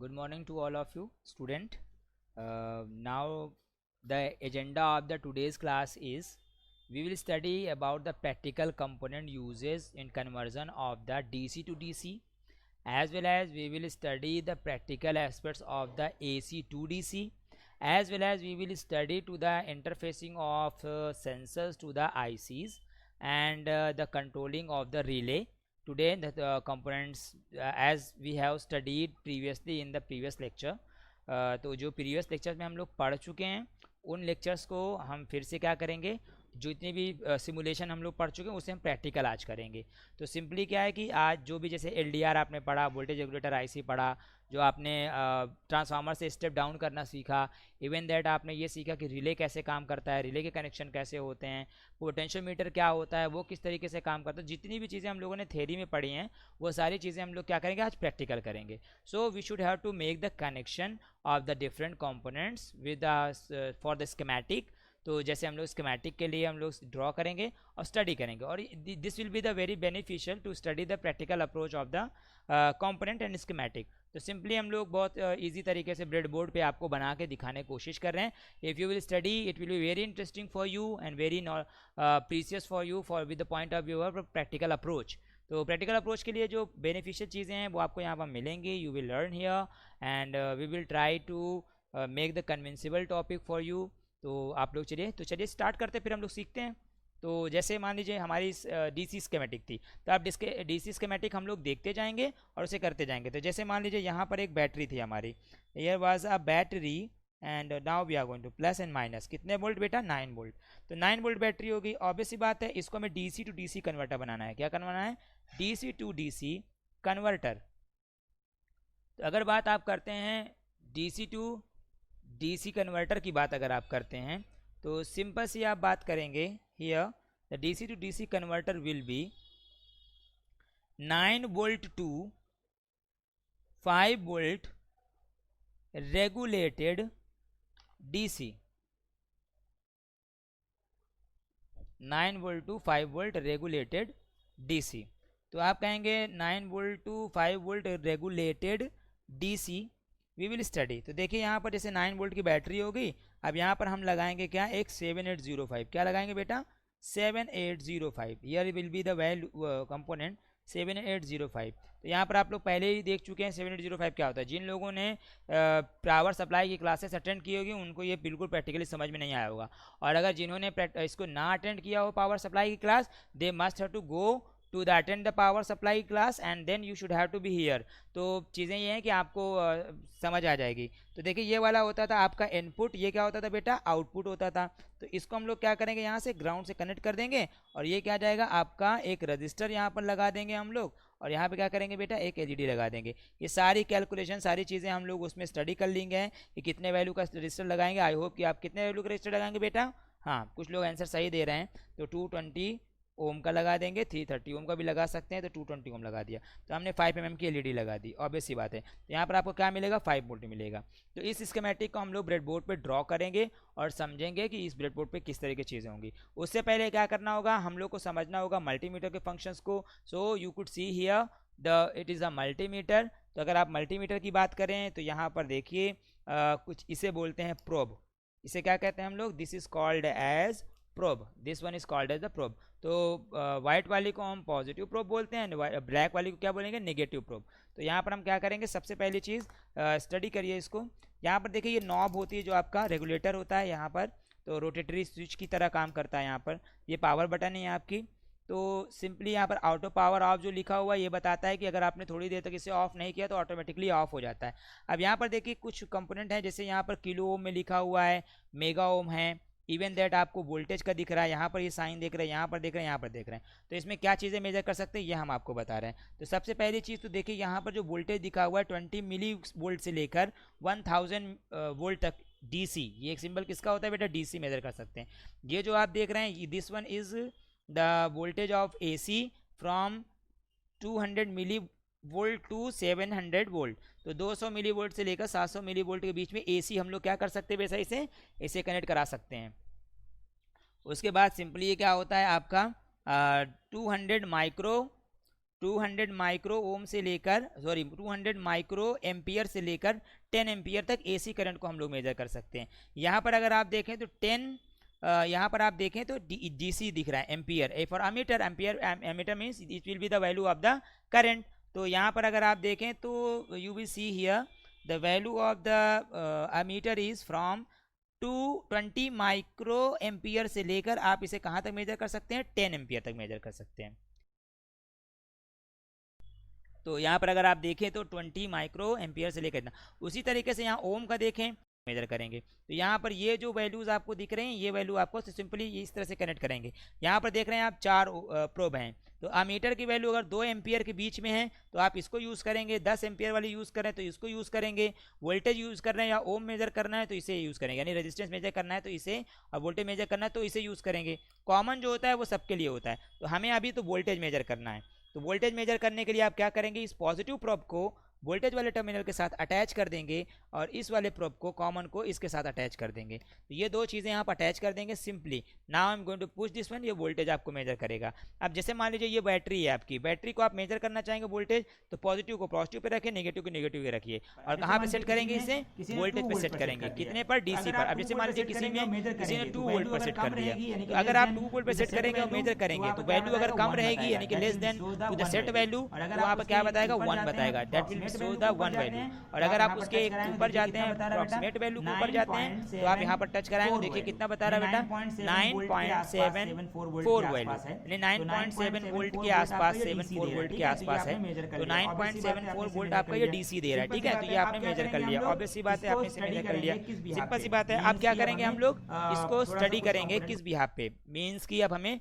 Good morning to all of you, student. Now, the agenda of the today's class is we will study about the practical component uses in conversion of the DC to DC, as well as we will study the practical aspects of the AC to DC, as well as we will study to the interfacing of sensors to the ICs and the controlling of the relay. Today the components as we have studied previously in the previous lecture, तो जो previous lectures में हम लोग पढ़ चुके हैं उन lectures को हम फिर से क्या करेंगे, जितनी भी सिमुलेशन हम लोग पढ़ चुके हैं उसे हम प्रैक्टिकल आज करेंगे। तो सिंपली क्या है कि आज जो भी जैसे एलडीआर आपने पढ़ा, वोल्टेज रेगुलेटर आईसी पढ़ा, जो आपने ट्रांसफार्मर से स्टेप डाउन करना सीखा, इवन दैट आपने ये सीखा कि रिले कैसे काम करता है, रिले के कनेक्शन कैसे होते हैं, पोटेंशियोमीटर क्या होता है, वो किस तरीके से काम करता है, जितनी भी चीज़ें हम लोगों ने थ्योरी में पढ़ी हैं वो सारी चीज़ें हम लोग क्या करेंगे, आज प्रैक्टिकल करेंगे। So we should have to make the connection of the different components with for the schematic. तो जैसे हम लोग स्कीमेटिक के लिए हम लोग ड्रॉ करेंगे और स्टडी करेंगे, और this will be the very beneficial to study the practical approach of the component and schematic. तो सिंपली हम लोग बहुत इजी तरीके से ब्रेड बोर्ड पे आपको बना के दिखाने की कोशिश कर रहे हैं। If you will study it will be very interesting for you and very precious for you for with the point of view of practical approach. तो प्रैक्टिकल अप्रोच के लिए जो बेनिफिशियल चीज़ें हैं वो आपको यहाँ पर मिलेंगी। You will learn here and we will try to make the convincible topic for you. तो आप लोग चलिए स्टार्ट करते फिर हम लोग सीखते हैं। तो जैसे मान लीजिए हमारी डीसी स्कीमेटिक थी, तो आप डीसी स्कीमेटिक हम लोग देखते जाएंगे और उसे करते जाएंगे। तो जैसे मान लीजिए यहाँ पर एक बैटरी थी हमारी, here was a battery and now we are going to plus and minus. कितने वोल्ट बेटा? 9 वोल्ट। तो 9 वोल्ट बैटरी होगी, ऑब्वियस सी बात है इसको हमें डीसी टू डीसी कन्वर्टर बनाना है। क्या करवाना है? DC to DC converter. तो अगर बात आप करते हैं डीसी टू डीसी कन्वर्टर की बात अगर आप करते हैं तो सिंपल सी आप बात करेंगे, here the DC to DC converter will be 9 volt to 5 volt regulated DC. 9 volt to 5 volt regulated DC. तो आप कहेंगे 9 volt to 5 volt regulated DC we will study. तो देखिए यहाँ पर जैसे 9 वोल्ट की बैटरी होगी, अब यहाँ पर हम लगाएंगे क्या? एक 7805। क्या लगाएंगे बेटा? 7805। Here will be the value component 7805। तो यहाँ पर आप लोग पहले ही देख चुके हैं 7805 क्या होता है। जिन लोगों ने पावर सप्लाई की क्लासेस अटेंड की होगी उनको ये बिल्कुल प्रैक्टिकली समझ में नहीं आया होगा, और अगर जिन्होंने इसको ना अटेंड किया हो पावर सप्लाई की class, they must have to go to the attend the power supply class and then you should have to be here. तो चीज़ें ये हैं कि आपको समझ आ जाएगी। तो देखिए ये वाला होता था आपका इनपुट, ये क्या होता था बेटा? आउटपुट होता था। तो इसको हम लोग क्या करेंगे, यहाँ से ग्राउंड से कनेक्ट कर देंगे, और ये क्या जाएगा आपका एक रजिस्टर यहाँ पर लगा देंगे हम लोग, और यहाँ पे क्या करेंगे बेटा? एक एलईडी लगा देंगे। ये सारी कैलकुलेशन सारी चीज़ें हम लोग उसमें स्टडी कर लेंगे कि कितने वैल्यू का रजिस्टर लगाएंगे। आई होप कि आप कितने वैल्यू का रजिस्टर लगाएंगे बेटा? हाँ, कुछ लोग आंसर सही दे रहे हैं। तो 220 ओम का लगा देंगे, 330 ओम का भी लगा सकते हैं, तो 220 ओम लगा दिया। तो हमने 5 mm की एलईडी लगा दी, ऑब्वियस सी बात है। तो यहाँ पर आपको क्या मिलेगा? 5 वोल्ट मिलेगा। तो इस स्कीमेटिक को हम लोग ब्रेडबोर्ड पे ड्रॉ करेंगे और समझेंगे कि इस ब्रेडबोर्ड पे किस तरह की चीज़ें होंगी। उससे पहले क्या करना होगा, हम लोग को समझना होगा मल्टीमीटर के फंक्शंस को। So you could see here it is a multimeter. तो अगर आप मल्टीमीटर की बात करें तो यहाँ पर देखिए कुछ इसे बोलते हैं प्रोब। इसे क्या कहते हैं हम लोग? This is called as probe, this one is called as the probe. तो वाइट वाली को हम पॉजिटिव प्रोब बोलते हैं, ब्लैक वाली को क्या बोलेंगे? Negative probe. तो यहाँ पर हम क्या करेंगे, सबसे पहली चीज़ स्टडी करिए इसको। यहाँ पर देखिए ये नॉब होती है जो आपका रेगुलेटर होता है यहाँ पर, तो रोटेटरी स्विच की तरह काम करता है। यहाँ पर ये पावर बटन है आपकी। तो सिंपली यहाँ पर ऑटो पावर ऑफ जो लिखा हुआ है ये बताता है कि अगर आपने थोड़ी देर तक इसे ऑफ नहीं किया तो ऑटोमेटिकली ऑफ हो जाता है। अब यहाँ पर देखिए कुछ कंपोनेंट है, जैसे यहाँ पर किलो ओम में लिखा हुआ है, मेगा ओम है, इवन दैट आपको वोल्टेज का दिख रहा है, यहाँ पर ये साइन देख रहे हैं, यहाँ पर देख रहे हैं, यहाँ पर देख रहे हैं। तो इसमें क्या चीज़ें मेजर कर सकते हैं ये हम आपको बता रहे हैं। तो सबसे पहली चीज़ तो देखिए यहाँ पर जो वोल्टेज दिखा हुआ है 20 मिली वोल्ट से लेकर 1000 वोल्ट तक डीसी, ये एक सिंबल किसका होता है बेटा? डीसी मेजर कर सकते हैं। ये जो आप देख रहे हैं this one is the voltage of AC from 200 milli volt to 700 volt. तो 200 मिली वोल्ट से लेकर 700 मिली वोल्ट के बीच में एसी हम लोग क्या कर सकते हैं वैसा इसे कनेक्ट करा सकते हैं। उसके बाद सिंपली ये क्या होता है आपका 200 माइक्रो 200 माइक्रो ओम से लेकर 200 माइक्रो एम्पियर से लेकर 10 एम्पियर तक एसी करंट को हम लोग मेजर कर सकते हैं। यहाँ पर अगर आप देखें तो 10 यहाँ पर आप देखें तो डीसी दिख रहा है, ampere A for ammeter, ampere ammeter means it will be the value of the current. तो यहाँ पर अगर आप देखें तो you will see here the value of the ammeter is from 220 micro ampere से लेकर आप इसे कहाँ तक मेजर कर सकते हैं, 10 एम्पियर तक मेजर कर सकते हैं। तो यहाँ पर अगर आप देखें तो 20 माइक्रो एम्पियर से लेकर इतना। उसी तरीके से यहाँ ओम का देखें, मेजर करेंगे तो यहाँ पर ये जो वैल्यूज आपको दिख रहे हैं ये वैल्यू आपको सिंपली इस तरह से कनेक्ट करेंगे। यहाँ पर देख रहे हैं आप 4 प्रोब हैं, तो अमीटर की वैल्यू अगर 2 एम्पियर के बीच में है तो आप इसको यूज़ करेंगे, 10 एम्पियर वाली यूज़ करें तो इसको यूज़ करेंगे, वोल्टेज यूज़ कर रहे हैं या ओम मेजर करना है तो इसे यूज़ करेंगे, यानी रेजिस्टेंस मेजर करना है तो इसे, और वोल्टेज मेजर करना है तो इसे यूज़ करेंगे। कॉमन जो होता है वो सबके लिए होता है, तो हमें अभी तो वोल्टेज मेजर करना है। तो वोल्टेज मेजर करने के लिए आप क्या करेंगे, इस पॉजिटिव प्रोब को वोल्टेज वाले टर्मिनल के साथ अटैच कर देंगे और इस वाले प्रोब को कॉमन को इसके साथ अटैच कर देंगे। तो ये दो चीज़ें यहाँ पर अटैच कर देंगे simply. Now I am going to push this one, ये वोल्टेज आपको मेजर करेगा। अब जैसे मान लीजिए ये बैटरी है आपकी, बैटरी को आप मेजर करना चाहेंगे वोल्टेज, तो पॉजिटिव को पॉजिटिव पे रखिए, नेगेटिव को नेगेटिव पे रखिए, और कहाँ पे सेट करेंगे इसे, वोल्टेज पे सेट करेंगे। कितने पर, डीसी पर। अब जैसे मान लीजिए किसी ने 2 वोल्ट पर सेट कर दिया, तो अगर आप 2 वोल्ट पर सेट करेंगे और मेजर करेंगे तो वैल्यू अगर कम रहेगी यानी कि less than to the set value, तो वहाँ पर क्या बताएगा, 1 बताएगा, that will show the 1 value. और अगर आप उसके ऊपर जाते हैं, अप्रोक्सीमेट वैल्यू के ऊपर जाते हैं, तो आप यहाँ पर टच कराएंगे, देखिए कितना बता रहा है बेटा, 9.74 वैल्यू, यानी 9.7 वोल्ट के आसपास, 74 वोल्ट के आसपास है। तो 9.74 वोल्ट आपका ये डीसी दे रहा है, ठीक है। तो ये आपने मेजर कर लिया, ऑब्वियस सी बात है आपने इसे मेजर कर लिया, सिंपल सी बात है। अब क्या करेंगे हम लोग, इसको स्टडी करेंगे किस बिहाफ पे, मीन्स की अब हमें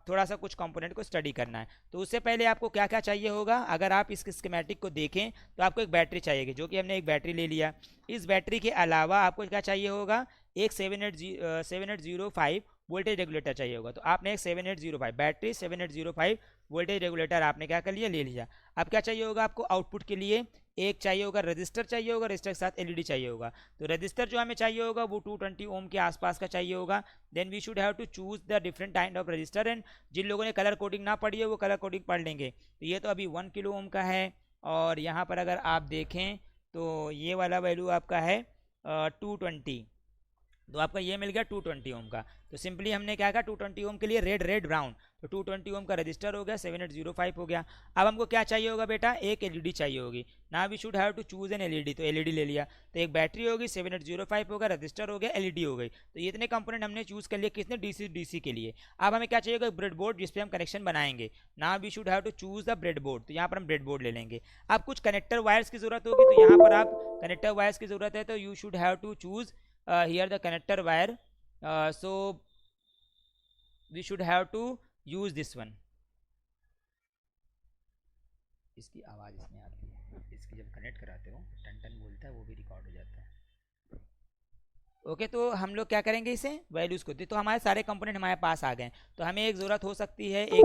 थोड़ा सा कुछ कंपोनेंट को स्टडी करना है। तो उससे पहले आपको क्या क्या चाहिए होगा, अगर आप इस स्कीमेटिक को देखें तो आपको एक बैटरी चाहिए, जो कि हमने एक बैटरी ले लिया। इस बैटरी के अलावा आपको क्या चाहिए होगा, एक 7805 वोल्टेज रेगुलेटर चाहिए होगा। तो आपने एक 7805 बैटरी 7805 वोल्टेज रेगुलेटर आपने क्या कर लिया, ले लिया। अब क्या चाहिए होगा आपको आउटपुट के लिए, एक चाहिए होगा रजिस्टर चाहिए होगा, रजिस्टर के साथ एलईडी चाहिए होगा। तो रजिस्टर जो हमें चाहिए होगा वो 220 ओम के आसपास का चाहिए होगा। Then we should have to choose the different kind of register, and जिन लोगों ने कलर कोडिंग ना पढ़ी है वो कलर कोडिंग पढ़ लेंगे। तो ये तो अभी 1 किलो ओम का है, और यहाँ पर अगर आप देखें तो ये वाला वैल्यू आपका है 220, तो आपका ये मिल गया 220 ओम का। तो सिंपली हमने क्या कहा, 220 ओम के लिए रेड रेड ब्राउन, तो 220 ओम का रजिस्टर हो गया, 7805 हो गया। अब हमको क्या चाहिए होगा बेटा, एक एलईडी चाहिए होगी। ना we should have to choose an LED, तो एलईडी ले लिया। तो एक बैटरी होगी, 7805 होगा, रजिस्टर हो गया, एलईडी हो गई। तो ये इतने कंपोनेंट हमने चूज कर लिए, किसने, डीसी के लिए। अब हमें क्या चाहिए होगा, ब्रेड बोर्ड जिसपे हम कनेक्शन बनाएंगे। ना we should have to choose the bread board, तो यहाँ पर हम ब्रेड बोर्ड ले लेंगे। अब कुछ कनेक्टर वायर्स की जरूरत होगी, तो यहाँ पर आप कनेक्टर वायर्स की जरूरत है, तो you should have to choose here the connector wire, so we should have to use this one। इसकी आवाज़ इसमें आती है, इसकी जब कनेक्ट कराते हो टन टन बोलता है, वो भी रिकॉर्ड हो जाता है। ओके, तो हम लोग क्या करेंगे, इसे वैल्यूज़ को तो हमारे सारे कंपोनेंट हमारे पास आ गए। तो हमें एक ज़रूरत हो सकती है एक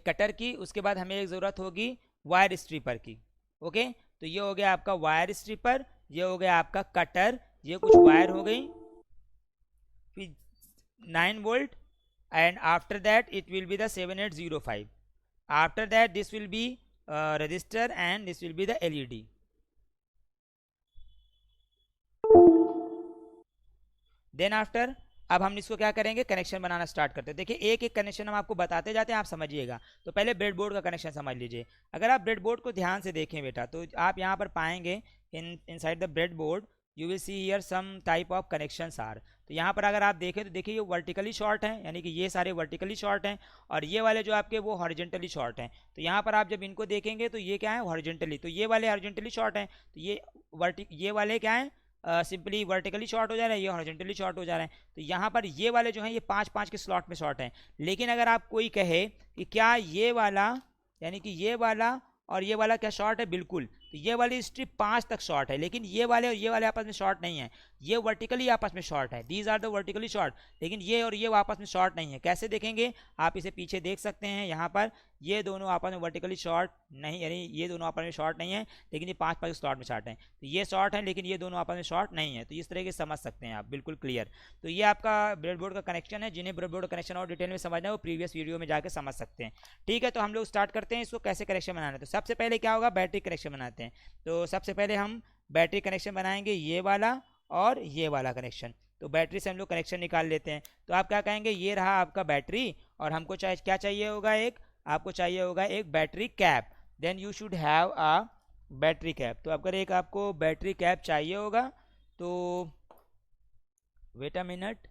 कटर की, उसके बाद हमें एक ज़रूरत होगी वायर स्ट्रिपर की। ओके, तो ये हो गया आपका वायर स्ट्रिपर, ये हो गया आपका कटर, ये कुछ वायर हो गई, फिर 9 volt, and after that it will be the 7805। After that this will be register and this will be the LED. Then after अब हम इसको क्या करेंगे, कनेक्शन बनाना स्टार्ट करते हैं। देखिए एक एक कनेक्शन हम आपको बताते जाते हैं, आप समझिएगा। तो पहले ब्रेडबोर्ड का कनेक्शन समझ लीजिए। अगर आप ब्रेडबोर्ड को ध्यान से देखें बेटा, तो आप यहाँ पर पाएंगे inside the breadboard you will see here some type of connections are. तो यहाँ पर अगर आप देखें तो देखिए ये वर्टिकली शॉर्ट है, यानी कि ये सारे वर्टिकली शॉर्ट हैं, और ये वाले जो आपके वो हॉरिजेंटली शॉर्ट हैं। तो यहाँ पर आप जब इनको देखेंगे तो ये क्या है, हॉरिजेंटली, तो ये वाले हॉरिजेंटली शॉर्ट हैं, तो ये वाले क्या हैं, सिंपली वर्टिकली शॉर्ट हो जा रहा है, ये हॉरिजॉन्टली शॉर्ट हो जा रहा है। तो यहाँ पर ये वाले जो हैं ये 5-5 के स्लॉट में शॉर्ट हैं। लेकिन अगर आप कोई कहे कि क्या ये वाला, यानी कि ये वाला और ये वाला क्या शॉर्ट है, बिल्कुल, तो ये वाली स्ट्रिप 5 तक शॉर्ट है, लेकिन ये वाले और ये वाले आपस में शॉर्ट नहीं है, ये वर्टिकली आपस में शॉर्ट है, these are the vertically short, लेकिन ये और ये आपस में शॉर्ट नहीं है। कैसे देखेंगे, आप इसे पीछे देख सकते हैं, यहाँ पर ये दोनों आपस में वर्टिकली शॉर्ट नहीं, यानी ये दोनों आपस में शॉर्ट नहीं है, लेकिन ये 5 स्लॉट में शॉर्ट है, तो ये शॉर्ट है लेकिन ये दोनों आपस में शॉर्ट नहीं है। तो इस तरह के समझ सकते हैं आप, बिल्कुल क्लियर। तो ये आपका ब्रेडबोर्ड का कनेक्शन है, जिन्हें ब्रेडबोर्ड का कनेक्शन और डिटेल में समझना है वो प्रीवियस वीडियो में जाकर समझ सकते हैं। ठीक है, तो हम लोग स्टार्ट करते हैं इसको कैसे कनेक्शन बनाना है। तो सबसे पहले क्या होगा, बैटरी कनेक्शन बनाते हैं। तो सबसे पहले हम बैटरी कनेक्शन बनाएंगे, ये वाला और ये वाला कनेक्शन। तो बैटरी से हम लोग कनेक्शन निकाल लेते हैं। तो आप क्या कहेंगे, ये रहा आपका बैटरी, और हमको क्या चाहिए होगा, आपको चाहिए होगा एक battery cap. Then you should have a battery cap. तो अगर एक आपको बैटरी कैप चाहिए होगा तो वेट अ मिनट,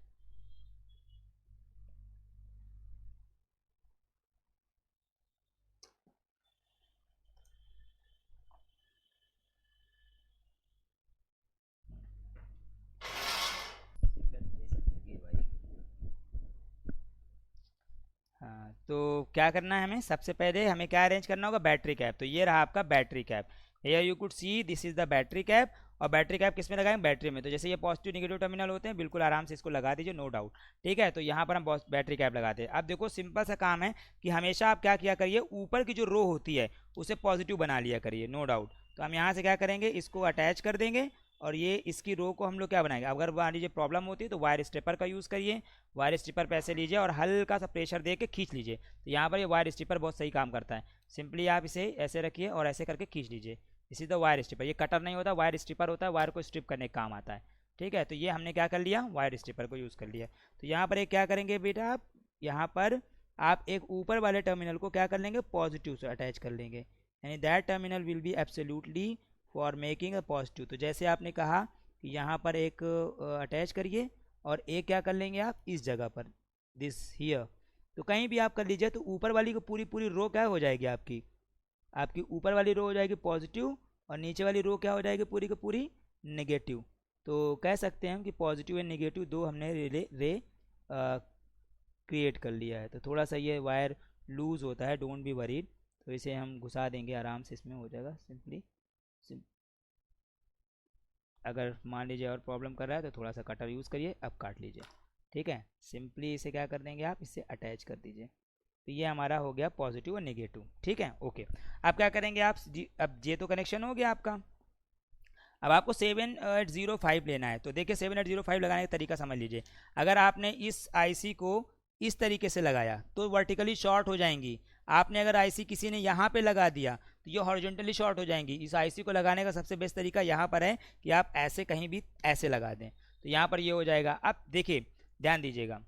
हाँ, तो क्या करना है हमें, सबसे पहले हमें क्या अरेंज करना होगा, बैटरी कैप। तो ये रहा आपका battery cap, here you could see this is the battery cap. और बैटरी कैप किस में लगाएंगे, बैटरी में। तो जैसे ये पॉजिटिव नेगेटिव टर्मिनल होते हैं, बिल्कुल आराम से इसको लगा दीजिए, नो डाउट। ठीक है, तो यहाँ पर हम बैटरी कैप लगाते हैं। अब देखो सिंपल सा काम है कि हमेशा आप क्या किया करिए, ऊपर की जो रो होती है उसे पॉजिटिव बना लिया करिए, नो डाउट। तो हम यहाँ से क्या करेंगे, इसको अटैच कर देंगे, और ये इसकी रो को हम लोग क्या बनाएंगे, अगर मान लीजिए प्रॉब्लम होती है तो वायर स्ट्रिपर का यूज़ करिए, वायर स्ट्रिपर पे ऐसे लीजिए और हल्का सा प्रेशर दे के खींच लीजिए। तो यहाँ पर ये वायर स्ट्रिपर बहुत सही काम करता है। सिंपली आप इसे ऐसे रखिए और ऐसे करके खींच लीजिए, इसी द वायर स्ट्रिपर। ये कटर नहीं होता, वायर स्ट्रिपर होता है, वायर को स्ट्रिप करने का काम आता है। ठीक है, तो ये हमने क्या कर लिया, वायर स्ट्रिपर को यूज़ कर लिया। तो यहाँ पर एक क्या करेंगे बेटा, आप यहाँ पर आप एक ऊपर वाले टर्मिनल को क्या कर लेंगे, पॉजिटिव से अटैच कर लेंगे, यानी that terminal will be absolutely for making a positive. तो जैसे आपने कहा कि यहाँ पर एक अटैच करिए, और एक क्या कर लेंगे आप इस जगह पर, दिस हियर। तो कहीं भी आप कर लीजिए, तो ऊपर वाली को पूरी पूरी रो क्या हो जाएगी, आपकी ऊपर वाली रो हो जाएगी पॉजिटिव, और नीचे वाली रो क्या हो जाएगी, पूरी की पूरी नेगेटिव। तो कह सकते हैं हम कि पॉजिटिव एंड नेगेटिव दो हमने रे क्रिएट कर लिया है। तो थोड़ा सा ये वायर लूज़ होता है, डोंट बी वरीड। तो इसे हम घुसा देंगे आराम से, इसमें हो जाएगा सिंपली। अगर मान लीजिए और प्रॉब्लम कर रहा है तो थोड़ा सा कटर यूज़ करिए, अब काट लीजिए। ठीक है, सिंपली इसे क्या कर देंगे, आप इसे अटैच कर दीजिए। तो ये हमारा हो गया पॉजिटिव और नेगेटिव। ठीक है, ओके। अब क्या करेंगे आप अब ये तो कनेक्शन हो गया आपका। अब आपको 7805 लेना है। तो देखिए 7805 लगाने का तरीका समझ लीजिए। अगर आपने इस आईसी को इस तरीके से लगाया तो वर्टिकली शॉर्ट हो जाएंगी। आपने अगर आईसी किसी ने यहाँ पे लगा दिया तो ये हॉरिजॉन्टली शॉर्ट हो जाएंगी। इस आईसी को लगाने का सबसे बेस्ट तरीका यहाँ पर है कि आप ऐसे कहीं भी ऐसे लगा दें, तो यहाँ पर ये हो जाएगा। अब देखिए ध्यान दीजिएगा,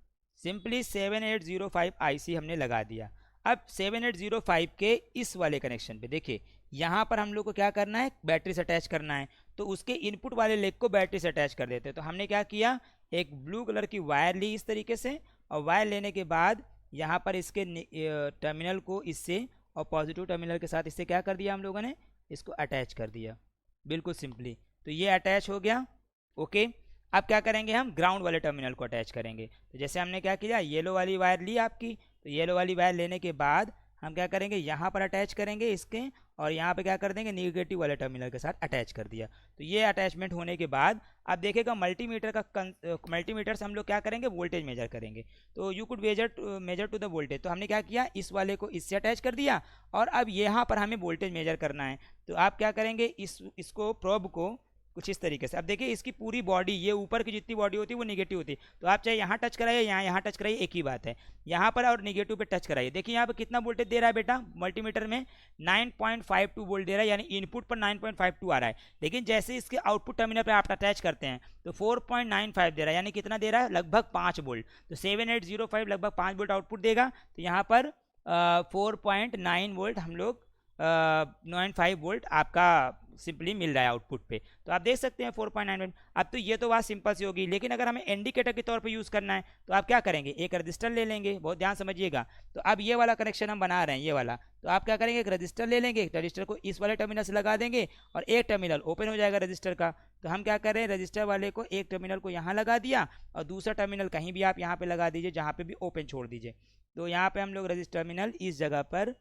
सिंपली 7805 आईसी हमने लगा दिया। अब 7805 के इस वाले कनेक्शन पे देखिए, यहाँ पर हम लोग को क्या करना है, बैटरी से अटैच करना है। तो उसके इनपुट वाले लेग को बैटरी से अटैच कर देते हैं। तो हमने क्या किया, एक ब्लू कलर की वायर ली इस तरीके से, और वायर लेने के बाद यहाँ पर इसके टर्मिनल को इससे और पॉजिटिव टर्मिनल के साथ इससे क्या कर दिया, हम लोगों ने इसको अटैच कर दिया, बिल्कुल सिंपली। तो ये अटैच हो गया, ओके। अब क्या करेंगे, हम ग्राउंड वाले टर्मिनल को अटैच करेंगे। तो जैसे हमने क्या किया, येलो वाली वायर ली आपकी, तो येलो वाली वायर लेने के बाद हम क्या करेंगे, यहाँ पर अटैच करेंगे इसके, और यहाँ पे क्या कर देंगे, नेगेटिव वाले टर्मिनल के साथ अटैच कर दिया। तो ये अटैचमेंट होने के बाद अब देखिएगा मल्टीमीटर से हम लोग क्या करेंगे, वोल्टेज मेजर करेंगे। तो you could measure to the voltage. तो हमने क्या किया, इस वाले को इससे अटैच कर दिया, और अब यहाँ पर हमें वोल्टेज मेजर करना है। तो आप क्या करेंगे, इसको प्रोब को कुछ इस तरीके से, अब देखिए इसकी पूरी बॉडी, ये ऊपर की जितनी बॉडी होती है वो नेगेटिव होती है। तो आप चाहे यहाँ टच कराइए, यहाँ टच कराइए, एक ही बात है। यहाँ पर और नेगेटिव पे टच कराइए। देखिए यहाँ पर कितना वोल्टेज दे रहा है बेटा, मल्टीमीटर में 9.52 वोल्ट दे रहा है, यानी इनपुट पर 9.52 आ रहा है। लेकिन जैसे इसके आउटपुट टर्मिनल पर आप अटैच करते हैं तो 4.95 दे रहा है, यानी कितना दे रहा है, लगभग 5 वोल्ट। तो 7805 लगभग 5 वोल्ट आउटपुट देगा। तो यहाँ पर 4.9 वोल्ट हम लोग 95 वोल्ट आपका सिंपली मिल रहा है आउटपुट पे। तो आप देख सकते हैं 4.9 वोल्ट। अब तो ये तो बात सिंपल सी होगी, लेकिन अगर हमें इंडिकेटर के तौर पे यूज़ करना है तो आप क्या करेंगे, एक रजिस्टर ले लेंगे, बहुत ध्यान समझिएगा। तो अब ये वाला कनेक्शन हम बना रहे हैं, ये वाला। तो आप क्या करेंगे, एक रजिस्टर ले लेंगे, रजिस्टर को इस वाले टर्मिनल से लगा देंगे, और एक टर्मिनल ओपन हो जाएगा रजिस्टर का। तो हम क्या कर रहे हैं, रजिस्टर वाले को एक टर्मिनल को यहाँ लगा दिया, और दूसरा टर्मिनल कहीं भी आप यहाँ पे लगा दीजिए, जहाँ पे भी ओपन छोड़ दीजिए। तो यहाँ पे हम लोग रजिस्टर टर्मिनल इस जगह पर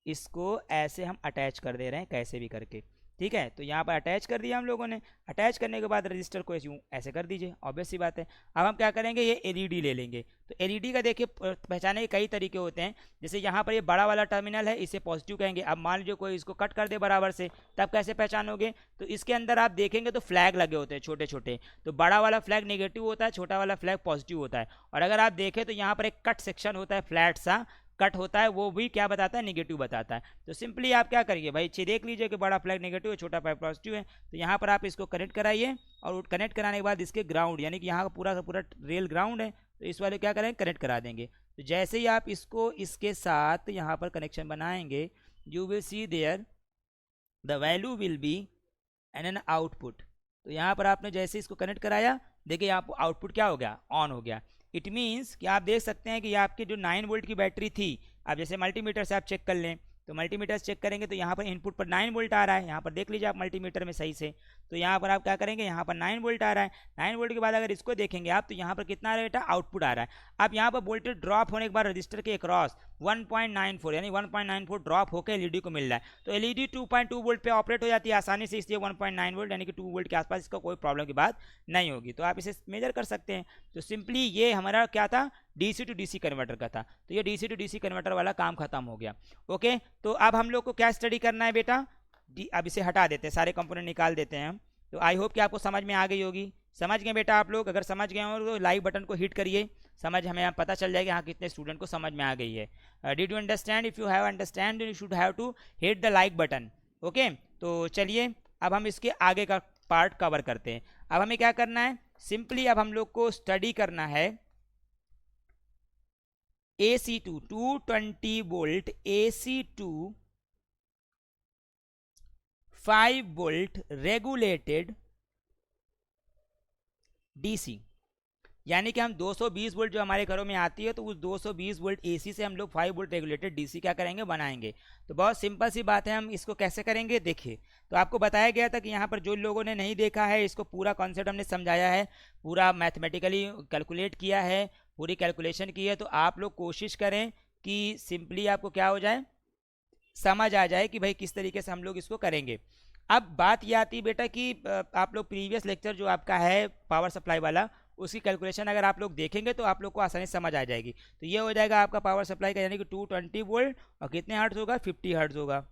इसको ऐसे हम अटैच कर दे रहे हैं, कैसे भी करके। ठीक है। तो यहाँ पर अटैच कर दिया हम लोगों ने। अटैच करने के बाद रजिस्टर को ऐसे कर दीजिए, ऑब्वियस सी बात है। अब हम क्या करेंगे, ये एलईडी ले लेंगे। तो एलईडी का देखिए पहचाने के कई तरीके होते हैं। जैसे यहाँ पर ये बड़ा वाला टर्मिनल है, इसे पॉजिटिव कहेंगे। अब मान लीजिए कोई इसको कट कर दे बराबर से, तब कैसे पहचानोगे, तो इसके अंदर आप देखेंगे तो फ्लैग लगे होते हैं छोटे छोटे। तो बड़ा वाला फ्लैग नेगेटिव होता है, छोटा वाला फ्लैग पॉजिटिव होता है। और अगर आप देखें तो यहाँ पर एक कट सेक्शन होता है, फ्लैट सा कट होता है, वो भी क्या बताता है, नेगेटिव बताता है। तो सिंपली आप क्या करिए भाई, देख लीजिए कि बड़ा फ्लैग नेगेटिव है, छोटा फ्लैग पॉजिटिव है। तो यहाँ पर आप इसको कनेक्ट कराइए, और कनेक्ट कराने के बाद इसके ग्राउंड, यानी कि यहाँ का पूरा रेल ग्राउंड है, तो इस वाले क्या करेंगे, कनेक्ट करा देंगे। तो जैसे ही आप इसको इसके साथ यहाँ पर कनेक्शन बनाएंगे, you will see there the value will be an output. तो यहाँ पर आपने जैसे इसको कनेक्ट कराया, देखिए यहाँ पर आउटपुट क्या हो गया, ऑन हो गया। इट मीन्स कि आप देख सकते हैं कि ये आपकी जो 9 वोल्ट की बैटरी थी, आप जैसे मल्टीमीटर से आप चेक कर लें, तो मल्टीमीटर से चेक करेंगे तो यहाँ पर इनपुट पर 9 वोल्ट आ रहा है। यहाँ पर देख लीजिए आप मल्टीमीटर में सही से, तो यहाँ पर आप क्या करेंगे, यहाँ पर 9 वोल्ट आ रहा है। 9 वोल्ट के बाद अगर इसको देखेंगे आप, तो यहाँ पर कितना आ रहा है बेटा, आउटपुट आ रहा है। अब यहाँ पर वोल्टेज ड्रॉप होने के बाद रजिस्टर के अक्रॉस 1.94 यानी 1.94 ड्रॉप होकर एलईडी को मिल रहा है। तो एलईडी 2.2 वोल्ट पे ऑपरेट हो जाती है आसानी से, इसलिए 1.9 वोल्ट यानी कि 2 वोल्ट के आसपास इसका कोई प्रॉब्लम की बात नहीं होगी। तो आप इसे मेजर कर सकते हैं। तो सिंपली ये हमारा क्या था, डीसी टू डीसी कन्वर्टर का था। तो ये डीसी टू डीसी कन्वर्टर वाला काम खत्म हो गया। ओके, तो अब हम लोग को क्या स्टडी करना है बेटा, अब इसे हटा देते हैं, सारे कंपोनेंट निकाल देते हैं हम। तो आई होप कि आपको समझ में आ गई होगी। समझ गए बेटा आप लोग? अगर समझ गए हो तो लाइक बटन को हिट करिए, समझ हमें यहाँ पता चल जाएगा हाँ कितने स्टूडेंट को समझ में आ गई है। Did you understand? If you have understand you should have to hit the like button. Okay, तो चलिए अब हम इसके आगे का पार्ट कवर करते हैं। अब हमें क्या करना है, सिंपली अब हम लोग को स्टडी करना है AC2 220 volt AC2 5 volt regulated DC, यानी कि हम 220 वोल्ट जो हमारे घरों में आती है, तो उस 220 वोल्ट एसी से हम लोग 5 वोल्ट रेगुलेटेड डीसी क्या करेंगे, बनाएंगे। तो बहुत सिंपल सी बात है, हम इसको कैसे करेंगे देखिए। तो आपको बताया गया था कि यहाँ पर जो लोगों ने नहीं देखा है, इसको पूरा कॉन्सेप्ट हमने समझाया है, पूरा मैथमेटिकली कैलकुलेट किया है, पूरी कैलकुलेशन की है। तो आप लोग कोशिश करें कि सिंपली आपको क्या हो जाए, समझ आ जाए कि भाई किस तरीके से हम लोग इसको करेंगे। अब बात ये आती है बेटा कि आप लोग प्रीवियस लेक्चर जो आपका है पावर सप्लाई वाला, उसकी कैलकुलेशन अगर आप लोग देखेंगे तो आप लोग को आसानी समझ आ जाएगी। तो ये हो जाएगा आपका पावर सप्लाई का, यानी कि 220 वोल्ट और कितने हर्ट्ज होगा, 50 हर्ट्ज होगा।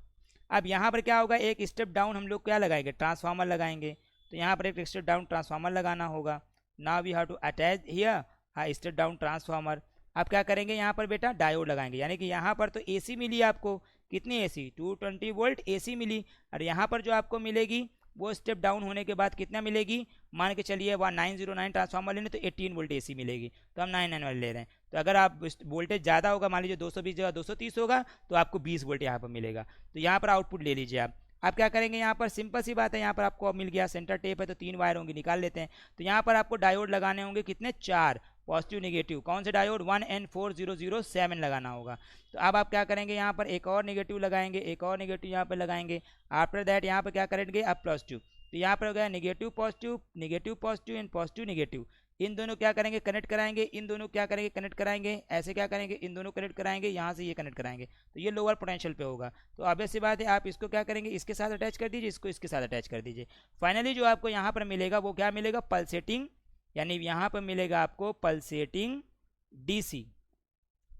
अब यहाँ पर क्या होगा, एक स्टेप डाउन हम लोग क्या लगाएंगे, ट्रांसफार्मर लगाएंगे। तो यहाँ पर एक स्टेप डाउन ट्रांसफार्मर लगाना होगा। Now we have to attach here step down transformer. आप क्या करेंगे, यहाँ पर बेटा डायोड लगाएंगे, यानी कि यहाँ पर तो एसी मिली आपको, कितनी एसी, 220 वोल्ट एसी मिली। और यहाँ पर जो आपको मिलेगी वो स्टेप डाउन होने के बाद कितना मिलेगी, मान के चलिए 909 ट्रांसफार्मर लेने तो 18 वोल्ट एसी मिलेगी, तो हम 99 वाले ले रहे हैं। तो अगर आप वोल्टेज ज़्यादा होगा, मान लीजिए 220 जगह 230 होगा, तो आपको 20 वोल्ट यहाँ पर मिलेगा। तो यहाँ पर आउटपुट ले लीजिए आप क्या करेंगे, यहाँ पर सिंपल सी बात है, यहाँ पर आपको अब मिल गया सेंटर टेप है, तो 3 वायर होंगे, निकाल लेते हैं। तो यहाँ पर आपको डायोड लगाने होंगे, कितने, 4, पॉजिटिव नेगेटिव। कौन से डायोड, 1N4007 लगाना होगा। तो अब आप क्या करेंगे, यहाँ पर एक और नेगेटिव लगाएंगे, एक और नेगेटिव यहाँ पर लगाएंगे। आफ्टर दैट यहाँ पर क्या करेंगे, अब पॉजिटिव। तो यहाँ पर हो गया negative positive, negative positive and positive negative. इन दोनों क्या करेंगे, कनेक्ट कराएंगे, इन दोनों क्या करेंगे, कनेक्ट कराएंगे, ऐसे क्या करेंगे, इन दोनों कनेक्ट कराएंगे, यहाँ से ये कनेक्ट कराएंगे, तो ये लोअर पोटेंशियल पे होगा। तो ऑब्वियस सी बात है, आप इसको क्या करेंगे, इसके साथ अटैच कर दीजिए, इसको इसके साथ अटैच कर दीजिए। फाइनली जो आपको यहाँ पर मिलेगा वो क्या मिलेगा, पल्सेटिंग, यानी यहाँ पर मिलेगा आपको पल्सेटिंग डीसी।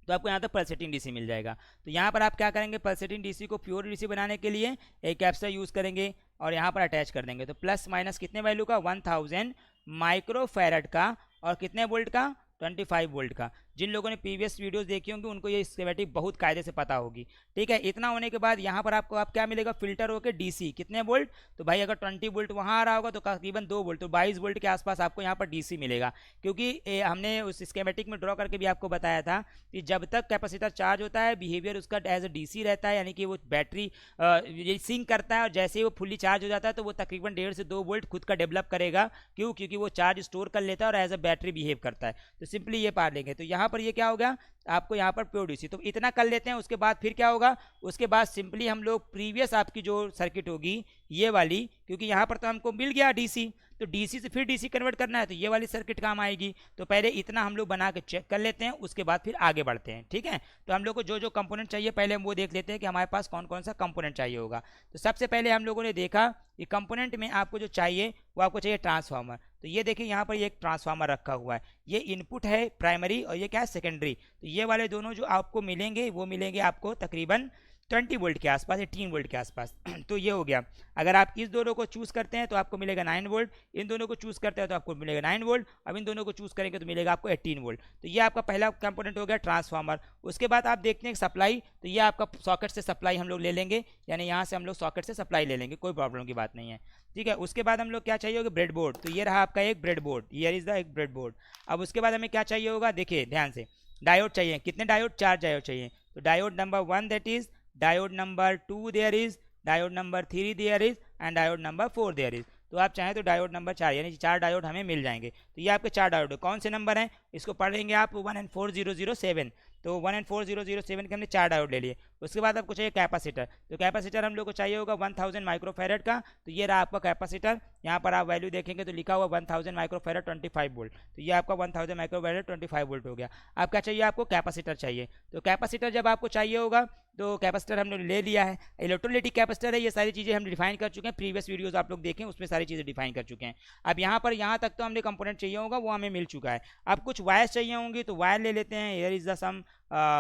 तो आपको यहाँ तक पल्सेटिंग डीसी मिल जाएगा। तो यहाँ पर आप क्या करेंगे, पल्सेटिंग डीसी को प्योर डीसी बनाने के लिए एक कैपेसिटर यूज़ करेंगे और यहाँ पर अटैच कर देंगे। तो प्लस माइनस कितने वैल्यू का, 1000 माइक्रोफैरड का, और कितने वोल्ट का, 25 वोल्ट का। जिन लोगों ने प्रीवियस वीडियोस देखी होंगी उनको ये स्कीमेटिक बहुत कायदे से पता होगी। ठीक है, इतना होने के बाद यहाँ पर आपको क्या मिलेगा, फिल्टर होकर डीसी कितने वोल्ट, तो भाई अगर 20 वोल्ट वहाँ आ रहा होगा तो तकरीबन 2 वोल्ट, तो 22 वोल्ट के आसपास आपको यहाँ पर डीसी मिलेगा। क्योंकि हमने उस स्कीमेटिक में ड्रॉ करके भी आपको बताया था कि जब तक कैपेसिटर चार्ज होता है बिहेवियर उसका एज अ डीसी रहता है, यानी कि वो बैटरी ये सिंक करता है, और जैसे ही वो फुल्ली चार्ज हो जाता है तो वो तकरीबन 1.5 से 2 वोल्ट खुद का डेवलप करेगा। क्यों, क्योंकि वो चार्ज स्टोर कर लेता है और एज अ बैटरी बिहेव करता है। तो सिंपली ये पार लेंगे। तो यहाँ यहाँ पर ये क्या हो गया आपको यहाँ पर प्योर डीसी। तो इतना कर लेते हैं, उसके बाद फिर क्या होगा, उसके बाद सिंपली हम लोग प्रीवियस आपकी जो सर्किट होगी ये वाली, क्योंकि यहाँ पर तो हमको मिल गया डीसी, तो डीसी से फिर डीसी कन्वर्ट करना है तो ये वाली सर्किट काम आएगी। तो पहले इतना हम लोग बना के चेक कर लेते हैं, उसके बाद फिर आगे बढ़ते हैं। ठीक है, तो हम लोग को जो जो कंपोनेंट चाहिए पहले हम वो देख लेते हैं कि हमारे पास कौन कौन सा कंपोनेंट चाहिए होगा। तो सबसे पहले हम लोगों ने देखा कि कंपोनेंट में आपको जो चाहिए वो आपको चाहिए ट्रांसफार्मर। तो ये देखिए यहाँ पर ये एक ट्रांसफार्मर रखा हुआ है, ये इनपुट है प्राइमरी और ये क्या है सेकेंडरी। तो ये वाले दोनों जो आपको मिलेंगे वो मिलेंगे आपको तकरीबन 20 वोल्ट के आसपास, 18 वोल्ट के आसपास। तो ये हो गया। अगर आप इस दोनों को चूज करते हैं तो आपको मिलेगा 9 वोल्ट, इन दोनों को चूज करते हैं तो आपको मिलेगा 9 वोल्ट, अब इन दोनों को चूज करेंगे तो मिलेगा आपको 18 वोल्ट। तो ये आपका पहला कंपोनेंट हो गया ट्रांसफार्मर। उसके बाद आप देखते हैं सप्लाई, तो ये आपका सॉकेट से सप्लाई हम लोग ले लेंगे, यानी यहाँ से हम लोग सॉकेट से सप्लाई ले लेंगे, कोई प्रॉब्लम की बात नहीं है। ठीक है, उसके बाद हम लोग क्या चाहिए होगा, ब्रेड बोर्ड। तो ये रहा आपका एक ब्रेड बोर्ड, ये इज द एक ब्रेड बोर्ड। अब उसके बाद हमें क्या चाहिए होगा, देखिए ध्यान से, डायोड चाहिए। कितने डायोड, 4 डायोड चाहिए। तो diode number 1 that is, diode number 2 there is, diode number 3 there is and diode number 4 there is. तो आप चाहें तो डायोड नंबर 4 यानी 4 डायोड हमें मिल जाएंगे। तो ये आपके 4 डायोड कौन से नंबर हैं, इसको पढ़ेंगे आप 1N4007। तो 1N4007 के हमने 4 डायोड ले लिए। उसके बाद आपको चाहिए कैपेसिटर। तो कैपेसिटर हम लोग को चाहिए होगा 1000 माइक्रोफेरेड का। तो ये रहा आपका कैपेसिटर, यहाँ पर आप वैल्यू देखेंगे तो लिखा हुआ 1000 माइक्रोफेरेड 25 वोल्ट। तो ये आपका 1000 माइक्रोफेरेड 25 वोल्ट हो गया। अब क्या चाहिए आपको, कैपेसिटर चाहिए। तो कैपेसिटर जब आपको चाहिए होगा तो कैपेसिटर हमने ले लिया है, इलेक्ट्रोलाइटिक कैपेसिटर है। ये सारी चीज़ें हम डिफाइन कर चुके हैं, प्रीवियस वीडियोस आप लोग देखें उसमें सारी चीज़ें डिफाइन कर चुके हैं। अब यहाँ पर यहाँ तक तो हमने कंपोनेंट चाहिए होगा वो हमें मिल चुका है। अब कुछ वायर्स चाहिए होंगी तो वायर ले लेते हैं। Here is the some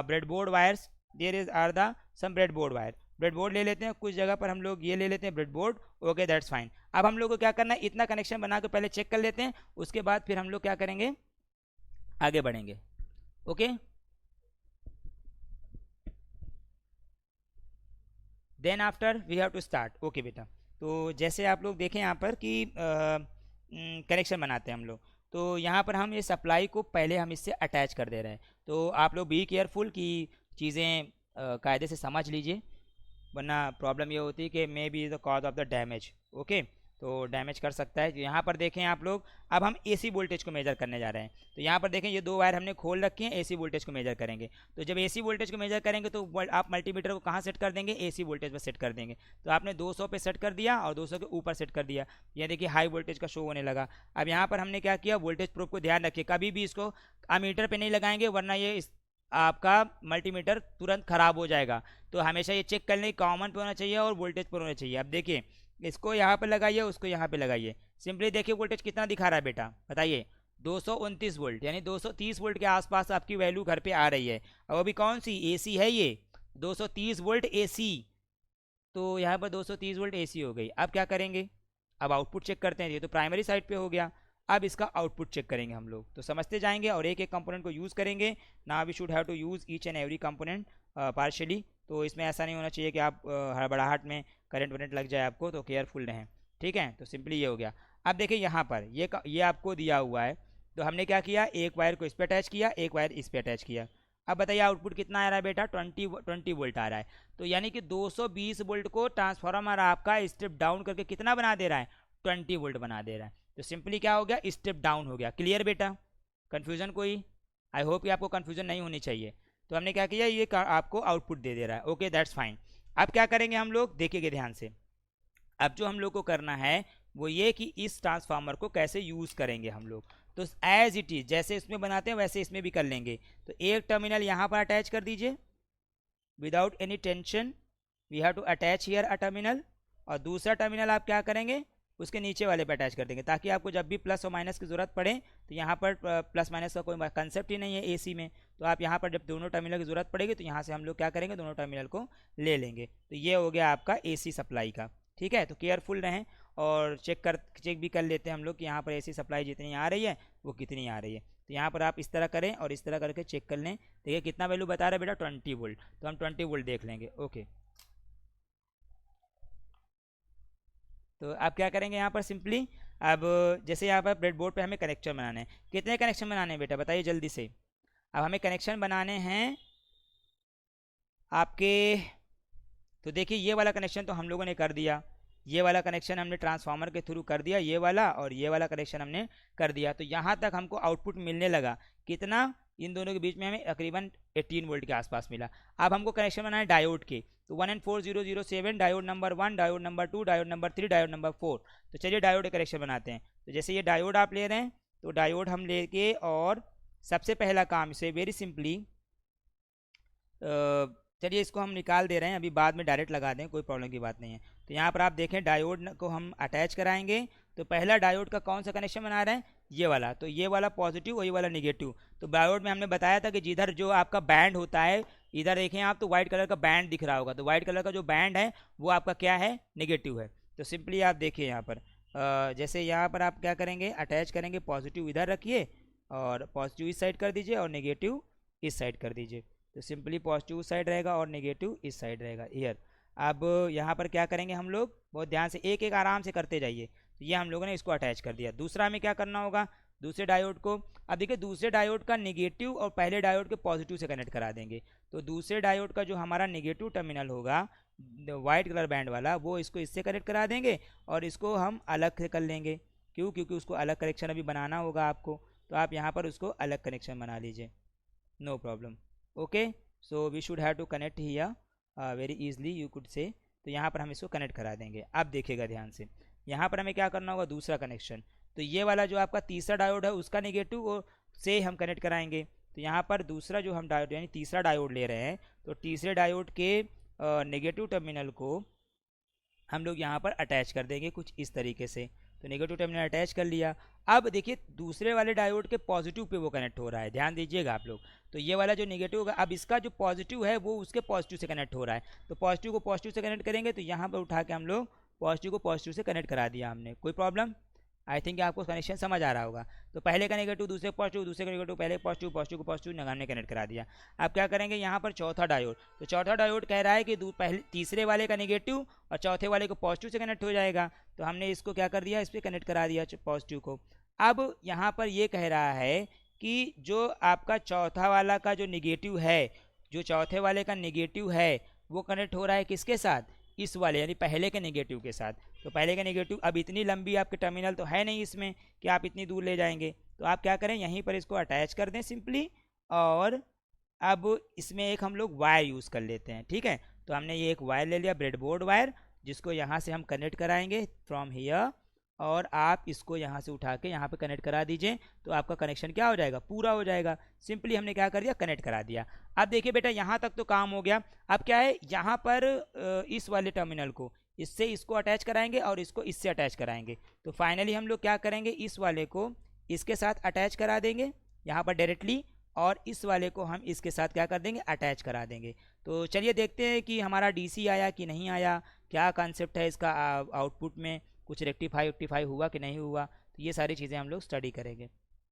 breadboard wires, there is are the some breadboard wire. Breadboard ले लेते हैं, कुछ जगह पर हम लोग ये ले लेते हैं ब्रेडबोर्ड। Okay that's fine. अब हम लोग को क्या करना है, इतना कनेक्शन बना के पहले चेक कर लेते हैं, उसके बाद फिर हम लोग क्या करेंगे, आगे बढ़ेंगे। Okay, then after we have to start. Okay बेटा, तो जैसे आप लोग देखें यहाँ पर कि कनेक्शन बनाते हैं हम लोग, तो यहाँ पर हम ये सप्लाई को पहले हम इससे अटैच कर दे रहे हैं। तो आप लोग बी केयरफुल कि चीज़ें कायदे से समझ लीजिए, वरना प्रॉब्लम ये होती है कि may be the cause of the damage. Okay, तो डैमेज कर सकता है। यहाँ पर देखें आप लोग, अब हम एसी वोल्टेज को मेजर करने जा रहे हैं। तो यहाँ पर देखें ये 2 वायर हमने खोल रखे हैं, एसी वोल्टेज को मेजर करेंगे। तो जब एसी वोल्टेज को मेजर करेंगे तो आप मल्टीमीटर को कहाँ सेट कर देंगे, एसी वोल्टेज पर सेट कर देंगे। तो आपने 200 पे सेट कर दिया और 200 के ऊपर सेट कर दिया, ये देखिए हाई वोल्टेज का शो होने लगा। अब यहाँ पर हमने क्या किया, वोल्टेज प्रूफ को ध्यान रखिए, कभी भी इसको अमीटर पर नहीं लगाएंगे, वरना ये आपका मल्टीमीटर तुरंत खराब हो जाएगा। तो हमेशा ये चेक करने कॉमन पे होना चाहिए और वोल्टेज पर होना चाहिए। अब देखिए इसको यहाँ पे लगाइए, उसको यहाँ पे लगाइए, सिंपली देखिए वोल्टेज कितना दिखा रहा है बेटा, बताइए 229 वोल्ट, यानी 230 वोल्ट के आसपास आपकी वैल्यू घर पे आ रही है। और अभी कौन सी एसी है, ये 230 वोल्ट एसी। तो यहाँ पर 230 वोल्ट एसी हो गई। अब क्या करेंगे, अब आउटपुट चेक करते हैं। ये तो प्राइमरी साइड पे हो गया, अब इसका आउटपुट चेक करेंगे हम लोग। तो समझते जाएंगे और एक एक कंपोनेंट को यूज़ करेंगे। Now we should have to use each and every component partially. तो इसमें ऐसा नहीं होना चाहिए कि आप हड़बड़ाहट में करंट वरेंट लग जाए आपको, तो केयरफुल रहें। ठीक है, तो सिंपली ये हो गया। अब देखिए यहाँ पर ये आपको दिया हुआ है, तो हमने क्या किया, एक वायर को इस पर अटैच किया, एक वायर इस पर अटैच किया। अब बताइए आउटपुट कितना आ रहा है बेटा, 20 वोल्ट आ रहा है। तो यानी कि 220 वोल्ट को ट्रांसफार्मर आपका स्टेप डाउन करके कितना बना दे रहा है, 20 वोल्ट बना दे रहा है। तो सिंपली क्या हो गया, स्टेप डाउन हो गया। क्लियर बेटा, कन्फ्यूजन कोई, आई होप कि आपको कन्फ्यूजन नहीं होनी चाहिए। तो हमने क्या किया, ये आपको आउटपुट दे दे रहा है। Okay that's fine. अब क्या करेंगे हम लोग, देखिएगा ध्यान से। अब जो हम लोग को करना है वो ये कि इस ट्रांसफार्मर को कैसे यूज़ करेंगे हम लोग। तो एज इट इज़ जैसे इसमें बनाते हैं वैसे इसमें भी कर लेंगे। तो एक टर्मिनल यहाँ पर अटैच कर दीजिए without any tension, we have to attach here a terminal. और दूसरा टर्मिनल आप क्या करेंगे, उसके नीचे वाले पे अटैच कर देंगे, ताकि आपको जब भी प्लस और माइनस की ज़रूरत पड़े तो यहाँ पर प्लस माइनस का कोई कंसेप्ट ही नहीं है एसी में। तो आप यहाँ पर जब दोनों टर्मिनल की ज़रूरत पड़ेगी तो यहाँ से हम लोग क्या करेंगे, दोनों टर्मिनल को ले लेंगे। तो ये हो गया आपका एसी सप्लाई का। ठीक है, तो केयरफुल रहें और चेक भी कर लेते हैं हम लोग कि यहाँ पर एसी सप्लाई जितनी आ रही है वो कितनी आ रही है। तो यहाँ पर आप इस तरह करें और इस तरह करके चेक कर लें। देखिए कितना वैल्यू बता रहा है बेटा, 20 वोल्ट। तो हम 20 वोल्ट देख लेंगे। ओके, तो आप क्या करेंगे यहाँ पर सिंपली, अब जैसे यहाँ पर ब्रेडबोर्ड पे हमें कनेक्शन बनाने हैं। कितने कनेक्शन बनाने हैं बेटा, बताइए जल्दी से। अब हमें कनेक्शन बनाने हैं आपके, तो देखिए ये वाला कनेक्शन तो हम लोगों ने कर दिया, ये वाला कनेक्शन हमने ट्रांसफार्मर के थ्रू कर दिया, ये वाला और ये वाला कनेक्शन हमने कर दिया। तो यहाँ तक हमको आउटपुट मिलने लगा कितना, इन दोनों के बीच में हमें तकरीबन 18 वोल्ट के आसपास मिला। अब हमको कनेक्शन बनाना है डायोड के, तो 1N4007 diode number 1, diode number 2, diode number 3, diode number 4। तो चलिए डायोड के कनेक्शन बनाते हैं। तो जैसे ये डायोड आप ले रहे हैं, तो डायोड हम लेके और सबसे पहला काम इसे वेरी सिंपली, चलिए इसको हम निकाल दे रहे हैं, अभी बाद में डायरेक्ट लगा दें, कोई प्रॉब्लम की बात नहीं है। तो यहाँ पर आप देखें डायोड को हम अटैच कराएंगे। तो पहला डायोड का कौन सा कनेक्शन बना रहे हैं, ये वाला। तो ये वाला पॉजिटिव और ये वाला निगेटिव। तो डायोड में हमने बताया था कि जिधर जो आपका बैंड होता है, इधर देखें आप तो व्हाइट कलर का बैंड दिख रहा होगा, तो व्हाइट कलर का जो बैंड है वो आपका क्या है, निगेटिव है। तो सिंपली आप देखिए यहाँ पर जैसे यहाँ पर आप क्या करेंगे, अटैच करेंगे, पॉजिटिव इधर रखिए और पॉजिटिव इस साइड कर दीजिए और नेगेटिव इस साइड कर दीजिए। तो सिंपली पॉजिटिव उस साइड रहेगा और नेगेटिव इस साइड रहेगा ईयर। अब यहाँ पर क्या करेंगे हम लोग, बहुत ध्यान से एक एक आराम से करते जाइए। तो ये हम लोगों ने इसको अटैच कर दिया। दूसरा हमें क्या करना होगा, दूसरे डायोड को, अब देखिए दूसरे डायोड का नेगेटिव और पहले डायोड के पॉजिटिव से कनेक्ट करा देंगे। तो दूसरे डायोड का जो हमारा नेगेटिव टर्मिनल होगा वाइट कलर बैंड वाला, वो इसको इससे कनेक्ट करा देंगे और इसको हम अलग से कर लेंगे। क्यों, क्योंकि उसको अलग कनेक्शन अभी बनाना होगा आपको। तो आप यहाँ पर उसको अलग कनेक्शन बना लीजिए, no problem. Okay, so we should have to connect here very easily you could say. तो यहाँ पर हम इसको कनेक्ट करा देंगे। अब देखिएगा ध्यान से, यहाँ पर हमें क्या करना होगा, दूसरा कनेक्शन। तो ये वाला जो आपका तीसरा डायोड है उसका नेगेटिव से हम कनेक्ट कराएंगे। तो यहाँ पर दूसरा जो हम डायोड यानी तीसरा डायोड ले रहे हैं, तो तीसरे डायोड के नेगेटिव टर्मिनल को हम लोग यहाँ पर अटैच कर देंगे कुछ इस तरीके से। तो नेगेटिव टर्मिनल अटैच कर लिया। अब देखिए दूसरे वाले डायोड के पॉजिटिव पे वो कनेक्ट हो रहा है, ध्यान दीजिएगा आप लोग। तो ये वाला जो नेगेटिव होगा, अब इसका जो पॉजिटिव है वो उसके पॉजिटिव से कनेक्ट हो रहा है। तो पॉजिटिव को पॉजिटिव से कनेक्ट करेंगे, तो यहाँ पर उठा के हम लोग पॉजिटिव को पॉजिटिव से कनेक्ट करा दिया हमने। कोई प्रॉब्लम, आई थिंक आपको कनेक्शन समझ आ रहा होगा। तो पहले का नेगेटिव दूसरे पॉजिटिव, दूसरे का नेगेटिव पहले पॉजिटिव, पॉजिटिव को पॉजिटिव हमने कनेक्ट करा दिया। अब क्या करेंगे, यहाँ पर चौथा डायोड। तो चौथा डायोड कह रहा है कि पहले तीसरे वाले का नेगेटिव और चौथे वाले को पॉजिटिव से कनेक्ट हो जाएगा। तो हमने इसको क्या कर दिया, इस पर कनेक्ट करा दिया पॉजिटिव को। अब यहाँ पर ये कह रहा है कि जो आपका चौथा वाला का जो नेगेटिव है, जो चौथे वाले का नेगेटिव है वो कनेक्ट हो रहा है किसके साथ, इस वाले यानी पहले के नेगेटिव के साथ। तो पहले का नेगेटिव, अब इतनी लंबी आपके टर्मिनल तो है नहीं इसमें कि आप इतनी दूर ले जाएंगे। तो आप क्या करें, यहीं पर इसको अटैच कर दें सिंपली। और अब इसमें एक हम लोग वायर यूज़ कर लेते हैं, ठीक है। तो हमने ये एक वायर ले लिया, ब्रेडबोर्ड वायर, जिसको यहाँ से हम कनेक्ट कराएंगे फ्रॉम हियर, और आप इसको यहाँ से उठा के यहाँ पे कनेक्ट करा दीजिए। तो आपका कनेक्शन क्या हो जाएगा, पूरा हो जाएगा। सिंपली हमने क्या कर दिया, कनेक्ट करा दिया। अब देखिए बेटा यहाँ तक तो काम हो गया। अब क्या है, यहाँ पर इस वाले टर्मिनल को इससे इसको अटैच कराएंगे और इसको इससे अटैच कराएंगे। तो फाइनली हम लोग क्या करेंगे, इस वाले को इसके साथ अटैच करा देंगे यहाँ पर डायरेक्टली, और इस वाले को हम इसके साथ क्या कर देंगे, अटैच करा देंगे। तो चलिए देखते हैं कि हमारा डीसी आया कि नहीं आया, क्या कॉन्सेप्ट है इसका, आउटपुट में कुछ रेक्टिफाई हुआ कि नहीं हुआ। तो ये सारी चीज़ें हम लोग स्टडी करेंगे।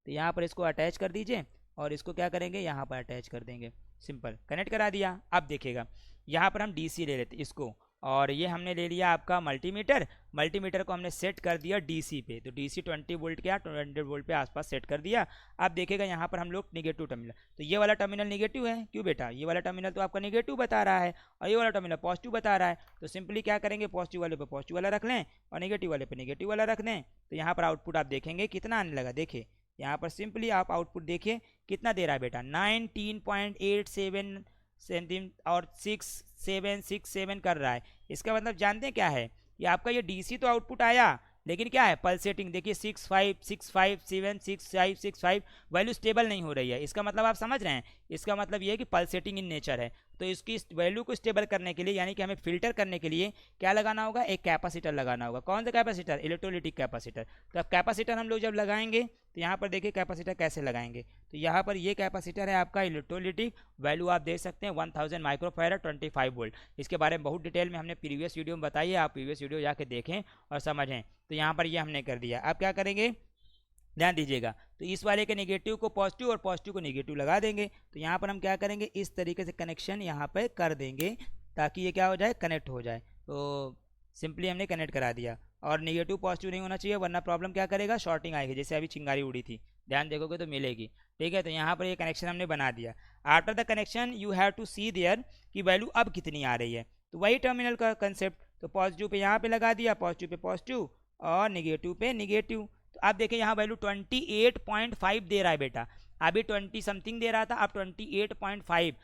तो यहाँ पर इसको अटैच कर दीजिए और इसको क्या करेंगे, यहाँ पर अटैच कर देंगे, सिंपल कनेक्ट करा दिया। अब देखिएगा यहाँ पर हम डीसी ले लेते इसको, और ये हमने ले लिया आपका मल्टीमीटर। मल्टीमीटर को हमने सेट कर दिया डीसी पे। तो डीसी 20 वोल्ट के 200 वोल्ट पे आसपास सेट कर दिया। अब देखिएगा यहाँ पर हम लोग निगेटिव टर्मिनल, तो ये वाला टर्मिनल निगेटिव है, क्यों बेटा, ये वाला टर्मिनल तो आपका निगेटिव बता रहा है और ये वाला टर्मिनल पॉजिटिव बता रहा है। तो सिंपली क्या करेंगे, पॉजिटिव वाले पे पॉजिटिव वाला रख लें और नेगेटिव वाले पे नेगेटिव वाला रख दें। तो यहाँ पर आउटपुट आप देखेंगे कितना आने लगा, देखिए यहाँ पर सिंपली आप आउटपुट देखिए कितना दे रहा है बेटा, 19.87 सेंटीमीटर और 6767 कर रहा है। इसका मतलब जानते हैं क्या है, ये आपका ये डीसी तो आउटपुट आया, लेकिन क्या है, पल्सेटिंग। देखिए 6565 वैल्यू स्टेबल नहीं हो रही है। इसका मतलब आप समझ रहे हैं, इसका मतलब ये है कि पल्सेटिंग इन नेचर है। तो इसकी वैल्यू को स्टेबल करने के लिए, यानी कि हमें फिल्टर करने के लिए क्या लगाना होगा, एक कैपेसिटर लगाना होगा। कौन सा कैपेसिटर, इलेक्ट्रोलिटिक कैपेसिटर। तो अब कैपेसिटर हम लोग जब लगाएंगे तो यहाँ पर देखिए कैपेसिटर कैसे लगाएंगे। तो यहाँ पर ये कैपेसिटर है आपका इलेक्ट्रोलिटिक, वैल्यू आप देख सकते हैं 1000 माइक्रोफैराड 25 वोल्ट। इसके बारे में बहुत डिटेल में हमने प्रीवियस वीडियो में बताई है, आप प्रीवियस वीडियो जाके देखें और समझें। तो यहाँ पर ये हमने कर दिया। अब क्या करेंगे, ध्यान दीजिएगा, तो इस वाले के नेगेटिव को पॉजिटिव और पॉजिटिव को नेगेटिव लगा देंगे। तो यहाँ पर हम क्या करेंगे, इस तरीके से कनेक्शन यहाँ पे कर देंगे ताकि ये क्या हो जाए, कनेक्ट हो जाए। तो सिंपली हमने कनेक्ट करा दिया, और नेगेटिव पॉजिटिव नहीं होना चाहिए, वरना प्रॉब्लम क्या करेगा, शॉर्टिंग आएगी, जैसे अभी चिंगारी उड़ी थी, ध्यान देखोगे तो मिलेगी। ठीक है, तो यहाँ पर ये कनेक्शन हमने बना दिया। After the connection you have to see there कि वैल्यू अब कितनी आ रही है। तो वही टर्मिनल का कंसेप्ट, तो पॉजिटिव पे यहाँ पे लगा दिया, पॉजिटिव पे पॉजिटिव और नेगेटिव पे नेगेटिव। तो आप देखिए यहाँ वैल्यू 28.5 दे रहा है बेटा। अभी 20 समथिंग दे रहा था, अब 28.5।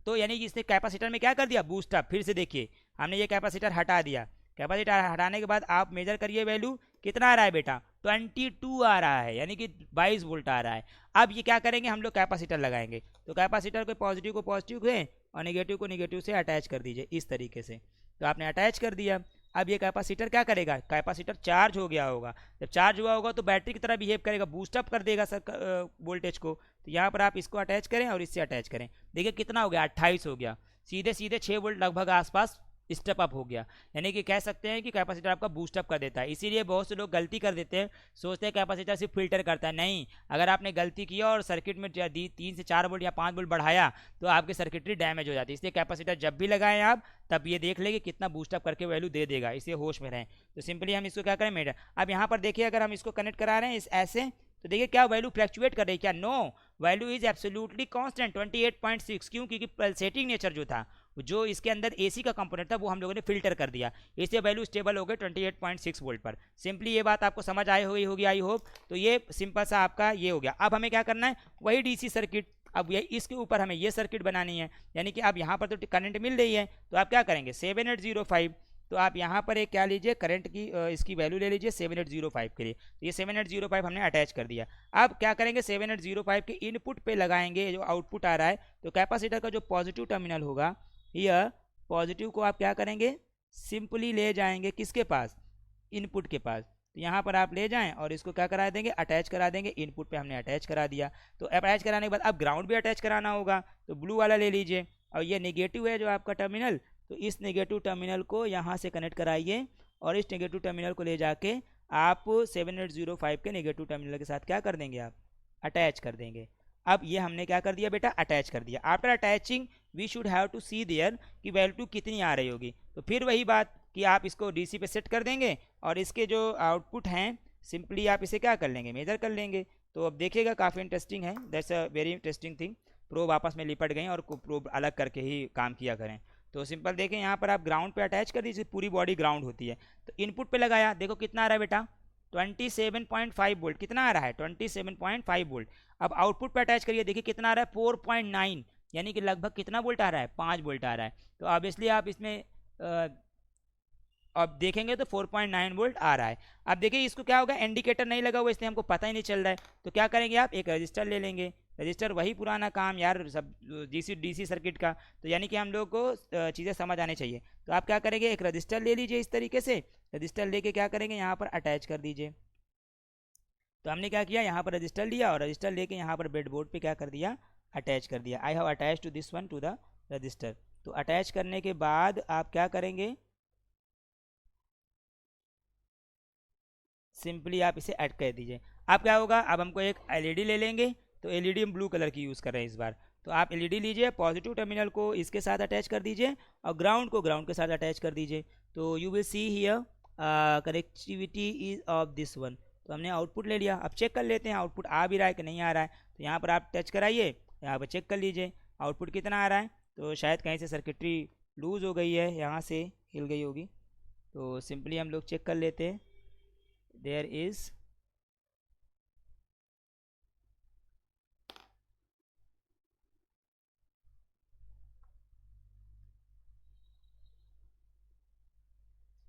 तो यानी कि इसने कैपेसिटर में क्या कर दिया, बूस्ट अप। फिर से देखिए हमने ये कैपेसिटर हटा दिया, कैपेसिटर हटाने के बाद आप मेजर करिए वैल्यू कितना आ रहा है बेटा, 22 आ रहा है, यानी कि 22 वोल्ट आ रहा है। अब ये क्या करेंगे, हम लोग कैपेसिटर लगाएंगे, तो कैपेसिटर को पॉजिटिव है और नेगेटिव को नेगेटिव से अटैच कर दीजिए इस तरीके से। तो आपने अटैच कर दिया। अब ये कैपेसिटर क्या करेगा, कैपेसिटर चार्ज हो गया होगा, जब चार्ज हुआ होगा तो बैटरी की तरह बिहेव करेगा, बूस्टअप कर देगा सर वोल्टेज को। तो यहाँ पर आप इसको अटैच करें और इससे अटैच करें, देखिए कितना हो गया, 28 हो गया, सीधे सीधे 6 वोल्ट लगभग आसपास स्टेप अप हो गया। यानी कि कह सकते हैं कि कैपेसिटर आपका बूस्टअप कर देता है। इसीलिए बहुत से लोग गलती कर देते हैं, सोचते हैं कैपेसिटर सिर्फ फिल्टर करता है। नहीं, अगर आपने गलती किया और सर्किट में 3 से 4 वोल्ट या 5 वोल्ट बढ़ाया तो आपकी सर्किटरी डैमेज हो जाती है। इसलिए कैपेसिटर जब भी लगाएं आप, तब ये देख लेंगे कितना बूस्टअप करके वैल्यू दे देगा, इसलिए होश में रहें। तो सिंपली हम इसको क्या करें मीटर। अब यहाँ पर देखिए अगर हम इसको कनेक्ट करा रहे हैं इस ऐसे, तो देखिए क्या वैल्यू फ्लैक्चुएट कर रही है क्या, no, value is absolutely constant 28.6। क्यों, क्योंकि पल्सेटिंग नेचर जो था, जो इसके अंदर एसी का कंपोनेंट था, वो हम लोगों ने फिल्टर कर दिया, इसलिए वैल्यू स्टेबल हो गई 28.6 वोल्ट पर। सिंपली ये बात आपको समझ आई होगी आई होप। तो ये सिंपल सा आपका ये हो गया। अब हमें क्या करना है, वही डीसी सर्किट, अब ये इसके ऊपर हमें ये सर्किट बनानी है। यानी कि अब यहाँ पर तो करंट मिल रही है, तो आप क्या करेंगे 7805, तो आप यहाँ पर एक क्या लीजिए करंट की इसकी वैल्यू ले लीजिए 7805 के लिए। तो ये 7805 हमने अटैच कर दिया। अब क्या करेंगे 7805 के इनपुट पे लगाएंगे जो आउटपुट आ रहा है, तो कैपेसिटर का जो पॉजिटिव टर्मिनल होगा, यह पॉजिटिव को आप क्या करेंगे, सिंपली ले जाएंगे किसके पास, इनपुट के पास। तो यहाँ पर आप ले जाएं और इसको क्या करा देंगे, अटैच करा देंगे। इनपुट पे हमने अटैच करा दिया। तो अटैच कराने के बाद अब ग्राउंड भी अटैच कराना होगा, तो ब्लू वाला ले लीजिए। और ये नेगेटिव है जो आपका टर्मिनल, तो इस नेगेटिव टर्मिनल को यहाँ से कनेक्ट कराइए और इस नेगेटिव टर्मिनल को ले जाके आप 7805 के नेगेटिव टर्मिनल के साथ क्या कर देंगे, आप अटैच कर देंगे। अब ये हमने क्या कर दिया बेटा, अटैच कर दिया। After attaching we should have to see there कि वैल्यू कितनी आ रही होगी। तो फिर वही बात कि आप इसको डीसी पे सेट कर देंगे और इसके जो आउटपुट हैं सिंपली आप इसे क्या कर लेंगे, मेजर कर लेंगे। तो अब देखिएगा काफ़ी इंटरेस्टिंग है, that's a very interesting thing. Probe आपस में लिपट गए और प्रोब अलग करके ही काम किया करें। तो सिंपल देखें यहाँ पर आप ग्राउंड पे अटैच कर दीजिए, पूरी बॉडी ग्राउंड होती है। तो इनपुट पे लगाया, देखो कितना आ रहा है बेटा 27.5 वोल्ट, कितना आ रहा है 27.5 वोल्ट। अब आउटपुट पे अटैच करिए, देखिए कितना आ रहा है 4.9, यानी कि लगभग कितना वोल्ट आ रहा है, 5 वोल्ट आ रहा है। तो ऑब्वियसली आप इसमें अब देखेंगे तो 4.9 वोल्ट आ रहा है। अब देखिए इसको क्या होगा, इंडिकेटर नहीं लगा हुआ इसलिए हमको पता ही नहीं चल रहा है। तो क्या करेंगे, आप एक रजिस्टर ले लेंगे। रजिस्टर वही पुराना काम यार, सब डीसी सर्किट का। तो यानी कि हम लोग को चीज़ें समझ आनी चाहिए। तो आप क्या करेंगे, एक रजिस्टर ले लीजिए इस तरीके से। रजिस्टर लेके क्या करेंगे, यहाँ पर अटैच कर दीजिए। तो हमने क्या किया, यहाँ पर रजिस्टर लिया और रजिस्टर लेके यहाँ पर ब्रेडबोर्ड पे क्या कर दिया, अटैच कर दिया। I have attach to this one to the register. तो अटैच करने के बाद आप क्या करेंगे, सिंपली आप इसे ऐड कर दीजिए। अब क्या होगा, अब हमको एक एलईडी ले लेंगे। तो एलईडी हम ब्लू कलर की यूज़ कर रहे हैं इस बार। तो आप एलईडी लीजिए, पॉजिटिव टर्मिनल को इसके साथ अटैच कर दीजिए और ग्राउंड को ग्राउंड के साथ अटैच कर दीजिए। तो you will see here connectivity is of this one. तो हमने आउटपुट ले लिया। अब चेक कर लेते हैं आउटपुट आ भी रहा है कि नहीं आ रहा है। तो यहाँ पर आप टच कराइए, यहाँ पर चेक कर लीजिए आउटपुट कितना आ रहा है। तो शायद कहीं से सर्किटरी लूज़ हो गई है, यहाँ से हिल गई होगी। तो सिंपली हम लोग चेक कर लेते हैं, देयर इज़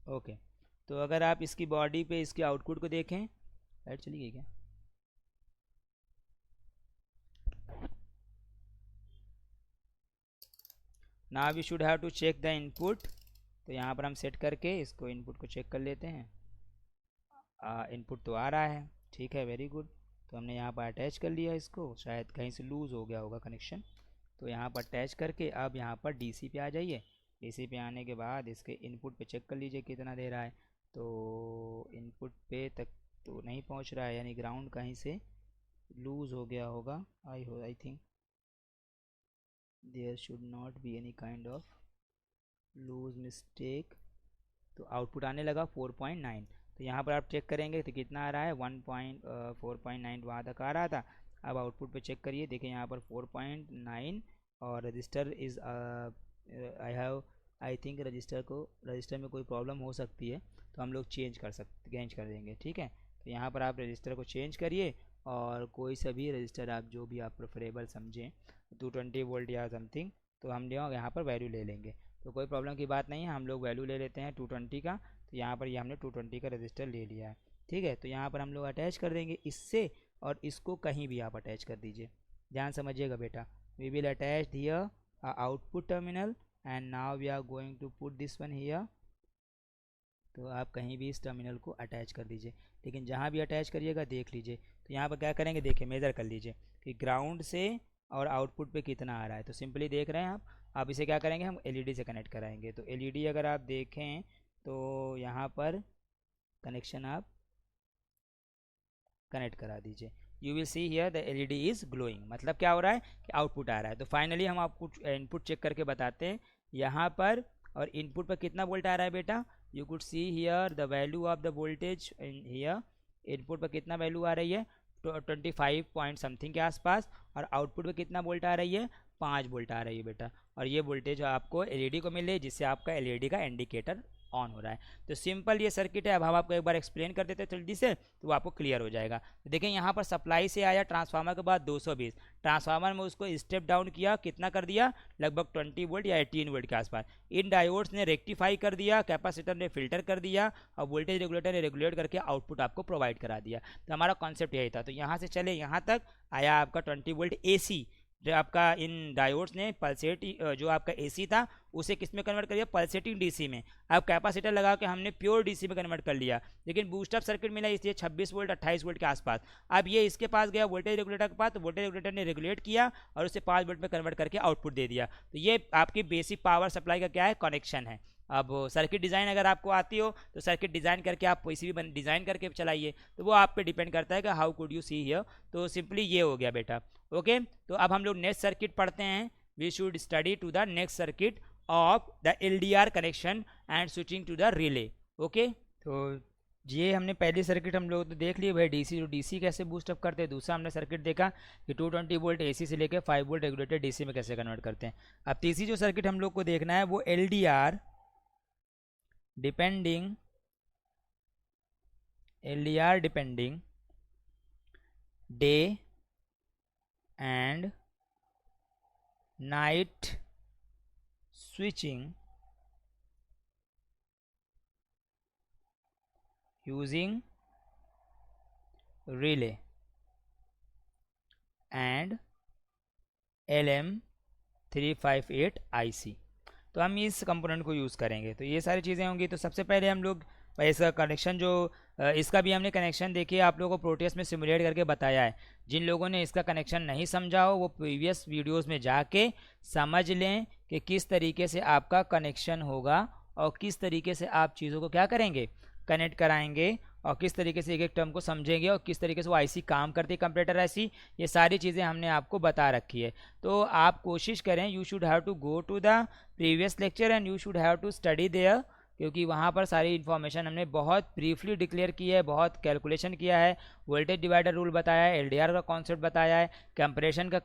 ओके। तो अगर आप इसकी बॉडी पे इसके आउटपुट को देखें, लाइट चली गई क्या, now we should have to check the input. तो यहाँ पर हम सेट करके इसको इनपुट को चेक कर लेते हैं। इनपुट तो आ रहा है, ठीक है, वेरी गुड। तो हमने यहाँ पर अटैच कर लिया इसको, शायद कहीं से लूज़ हो गया होगा कनेक्शन। तो यहाँ पर अटैच करके अब यहाँ पर डीसी पे आ जाइए। डीसी पे आने के बाद इसके इनपुट पे चेक कर लीजिए कितना दे रहा है। तो इनपुट पे तक तो नहीं पहुँच रहा है, यानी ग्राउंड कहीं से लूज़ हो गया होगा। I think there should not be any kind of loose mistake. तो आउटपुट आने लगा 4.9। तो यहाँ पर आप चेक करेंगे तो कितना आ रहा है 4.9 वहाँ तक आ रहा था। अब आउटपुट पे चेक करिए, देखिए यहाँ पर 4.9 और register is I think register में कोई प्रॉब्लम हो सकती है, तो हम लोग चेंज कर देंगे, ठीक है। तो यहाँ पर आप रजिस्टर को चेंज करिए और कोई सा भी रजिस्टर आप जो भी आप प्रेफरेबल समझें, 220 वोल्ट या समथिंग, तो हम यहाँ पर वैल्यू ले लेंगे। तो कोई प्रॉब्लम की बात नहीं है, हम लोग वैल्यू ले लेते हैं 220 का। तो यहाँ पर ये हमने 220 का रजिस्टर ले लिया है, ठीक है। तो यहाँ पर हम लोग अटैच कर देंगे इससे, और इसको कहीं भी आप अटैच कर दीजिए, ध्यान समझिएगा बेटा। We will attach here output terminal and now we are going to put this one here. तो आप कहीं भी इस टर्मिनल को अटैच कर दीजिए, लेकिन जहाँ भी अटैच करिएगा देख लीजिए। तो यहाँ पर क्या करेंगे, देखिए मेज़र कर लीजिए कि ग्राउंड से और आउटपुट पे कितना आ रहा है। तो सिंपली देख रहे हैं आप इसे क्या करेंगे, हम एलईडी से कनेक्ट कराएंगे। तो एलईडी अगर आप देखें तो यहाँ पर कनेक्शन आप कनेक्ट करा दीजिए। You will see here the LED is glowing, मतलब क्या हो रहा है कि आउटपुट आ रहा है। तो फाइनली हम आपको इनपुट चेक करके बताते हैं यहाँ पर, और इनपुट पर कितना वोल्ट आ रहा है बेटा। You could C here the value of the voltage in here. Input पर कितना वैल्यू आ रही है, 25 पॉइंट समथिंग के आसपास, और आउटपुट पर कितना वोल्ट आ रही है, 5 वोल्ट आ रही है बेटा। और ये वोल्टेज आपको एलईडी को मिल रही है, जिससे आपका एलईडी का इंडिकेटर ऑन हो रहा है। तो सिंपल ये सर्किट है। अब हम आपको एक बार एक्सप्लेन कर देते हैं जल्दी से, तो वो आपको क्लियर हो जाएगा। तो देखें यहाँ पर सप्लाई से आया ट्रांसफार्मर के बाद 220, ट्रांसफार्मर में उसको स्टेप डाउन किया, कितना कर दिया, लगभग 20 वोल्ट या 18 वोल्ट के आसपास। इन डायोड्स ने रेक्टिफाई कर दिया, कैपेसिटर ने फिल्टर कर दिया, और वोल्टेज रेगुलेटर ने रेगुलेट करके आउटपुट आपको प्रोवाइड करा दिया। तो हमारा कॉन्सेप्ट यही था। तो यहाँ से चले यहाँ तक आया आपका 20 वोल्ट AC, जो आपका इन डायोड्स ने पल्सेटिंग, जो आपका एसी था उसे किस में कन्वर्ट कर दिया, पल्सेटिंग डीसी में। अब कैपेसिटर लगा के हमने प्योर डीसी में कन्वर्ट कर लिया, लेकिन बूस्टअप सर्किट मिला इसलिए 26 वोल्ट 28 वोल्ट के आसपास। अब ये इसके पास गया वोल्टेज रेगुलेटर के पास, तो वोल्टेज रेगुलेटर ने रेगुलेट किया और उसे 5 वोल्ट में कन्वर्ट करके आउटपुट दे दिया। तो ये आपकी बेसिक पावर सप्लाई का क्या है, कनेक्शन है। अब सर्किट डिज़ाइन अगर आपको आती हो तो सर्किट डिज़ाइन करके आप किसी भी डिज़ाइन करके चलाइए, तो वो आप पे डिपेंड करता है कि how could you see here. तो सिंपली ये हो गया बेटा, ओके। तो अब हम लोग नेक्स्ट सर्किट पढ़ते हैं। We should study to the next circuit of the LDR connection and switching to the relay, okay. तो ये हमने पहली सर्किट हम लोग तो देख लिए भाई, डीसी जो डीसी कैसे बूस्टअप करते हैं। दूसरा हमने सर्किट देखा कि 220 वोल्ट एसी से लेकर 5 वोल्ट रेगुलेटेड डीसी में कैसे कन्वर्ट करते हैं। अब तीसरी जो सर्किट हम लोग को देखना है वो LDR depending day and night switching using relay and LM358 IC। तो हम इस कंपोनेंट को यूज़ करेंगे। तो ये सारी चीज़ें होंगी। तो सबसे पहले हम लोग इसका कनेक्शन जो इसका भी हमने कनेक्शन देखिए आप लोगों को प्रोटेस्ट में सिमुलेट करके बताया है। जिन लोगों ने इसका कनेक्शन नहीं समझा हो वो प्रीवियस वीडियोस में जाके समझ लें कि किस तरीके से आपका कनेक्शन होगा और किस तरीके से आप चीज़ों को क्या करेंगे, कनेक्ट कराएंगे, और किस तरीके से एक एक टर्म को समझेंगे और किस तरीके से वो आईसी काम करती है, कंप्यूटर आईसी। ये सारी चीज़ें हमने आपको बता रखी है। तो आप कोशिश करें, you should have to go to the previous lecture and you should have to study there, क्योंकि वहाँ पर सारी इन्फॉर्मेशन हमने बहुत ब्रीफली डिक्लेयर की है, बहुत कैलकुलेशन किया है, वोल्टेज डिवाइडर रूल बताया है, एलडीआर का कॉन्सेप्ट बताया है, कंप्रेशन का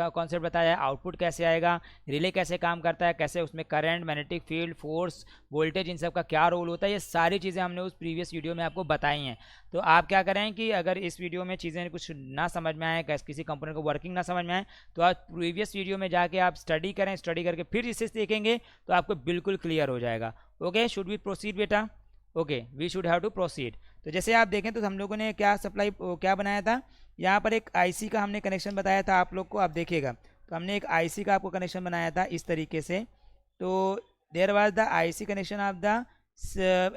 कॉन्सेप्ट बताया है, आउटपुट कैसे आएगा, रिले कैसे काम करता है, कैसे उसमें current, magnetic field, force, voltage, इन सब का क्या रोल होता है। ये सारी चीज़ें हमने उस प्रीवियस वीडियो में आपको बताई हैं। तो आप क्या करें कि अगर इस वीडियो में चीज़ें कुछ ना समझ में आए, किसी कंपोनेंट को वर्किंग ना समझ में आए, तो आप प्रीवियस वीडियो में जाके आप स्टडी करें, स्टडी करके फिर इसे देखेंगे तो आपको बिल्कुल क्लियर हो जाएगा। ओके, शुड वी प्रोसीड बेटा? Okay, we should have to proceed. तो जैसे आप देखें तो हम लोगों ने क्या सप्लाई क्या बनाया था, यहाँ पर एक आईसी का हमने कनेक्शन बताया था आप लोग को। आप देखिएगा तो हमने एक आईसी का आपको कनेक्शन बनाया था इस तरीके से। तो there was the IC connection of the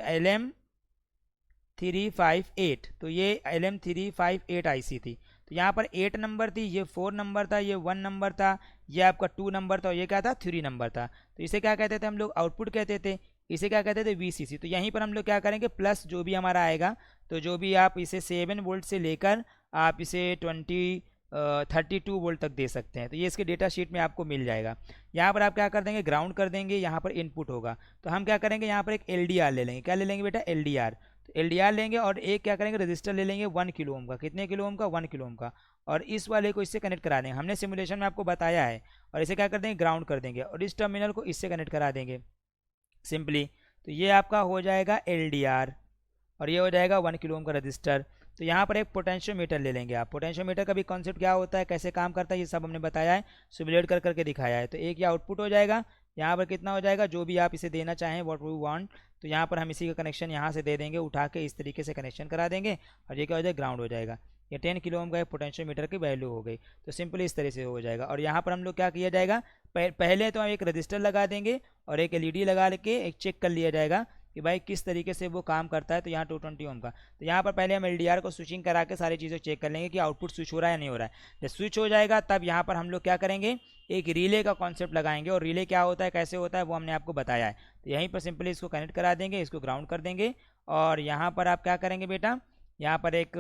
LM358। तो ये LM358 आईसी थी। तो यहाँ पर 8 नंबर थी, ये 4 नंबर था, ये 1 नंबर था, ये आपका 2 नंबर था, और ये क्या था 3 नंबर था। तो इसे क्या कहते थे हम लोग, आउटपुट कहते थे। इसे क्या कहते थे, VCC। तो यहीं पर हम लोग क्या करेंगे, प्लस जो भी हमारा आएगा, तो जो भी आप इसे 7 वोल्ट से लेकर आप इसे 32 वोल्ट तक दे सकते हैं। तो ये इसके डेटा शीट में आपको मिल जाएगा। यहाँ पर आप क्या कर देंगे, ग्राउंड कर देंगे, यहाँ पर इनपुट होगा। तो हम क्या करेंगे, यहाँ पर एक LDR ले लेंगे। क्या ले लेंगे बेटा, LDR। तो LDR लेंगे और एक क्या करेंगे, रजिस्टर ले लेंगे 1 किलो ओम का। कितने किलो ओम का, 1 किलो ओम का। और इस वाले को इससे कनेक्ट करा देंगे, हमने सिमुलेशन में आपको बताया है। और इसे क्या कर देंगे, ग्राउंड कर देंगे, और इस टर्मिनल को इससे कनेक्ट करा देंगे सिंपली। तो ये आपका हो जाएगा LDR और ये हो जाएगा 1 किलो ओम का रजिस्टर। तो यहाँ पर एक पोटेंशियोमीटर ले लेंगे आप। पोटेंशियोमीटर का भी कॉन्सेप्ट क्या होता है, कैसे काम करता है, ये सब हमने बताया है, सिमुलेट कर करके दिखाया है। तो एक ये आउटपुट हो जाएगा, यहाँ पर कितना हो जाएगा, जो भी आप इसे देना चाहें, व्हाट वी वांट, तो यहाँ पर हम इसी का कनेक्शन यहाँ से दे देंगे, उठा के इस तरीके से कनेक्शन करा देंगे, और ये क्या हो जाएगा, ग्राउंड हो जाएगा। ये 10 किलो ओम का एक पोटेंशियोमीटर की वैल्यू हो गई। तो सिंपली इस तरह से हो जाएगा। और यहाँ पर हम लोग क्या किया जाएगा, पहले तो हम एक रजिस्टर लगा देंगे और एक एलईडी लगा के एक चेक कर लिया जाएगा कि भाई किस तरीके से वो काम करता है। तो यहाँ 220 ओम का, तो यहाँ पर पहले हम एलडीआर को स्विचिंग करा के सारी चीज़ें चेक कर लेंगे कि आउटपुट स्विच हो रहा है या नहीं हो रहा है। जब स्विच हो जाएगा तब यहाँ पर हम लोग क्या करेंगे, एक रिले का कॉन्सेप्ट लगाएंगे। और रिले क्या होता है, कैसे होता है, वो हमने आपको बताया है। तो यहीं पर सिंपली इसको कनेक्ट करा देंगे, इसको ग्राउंड कर देंगे। और यहाँ पर आप क्या करेंगे बेटा, यहाँ पर एक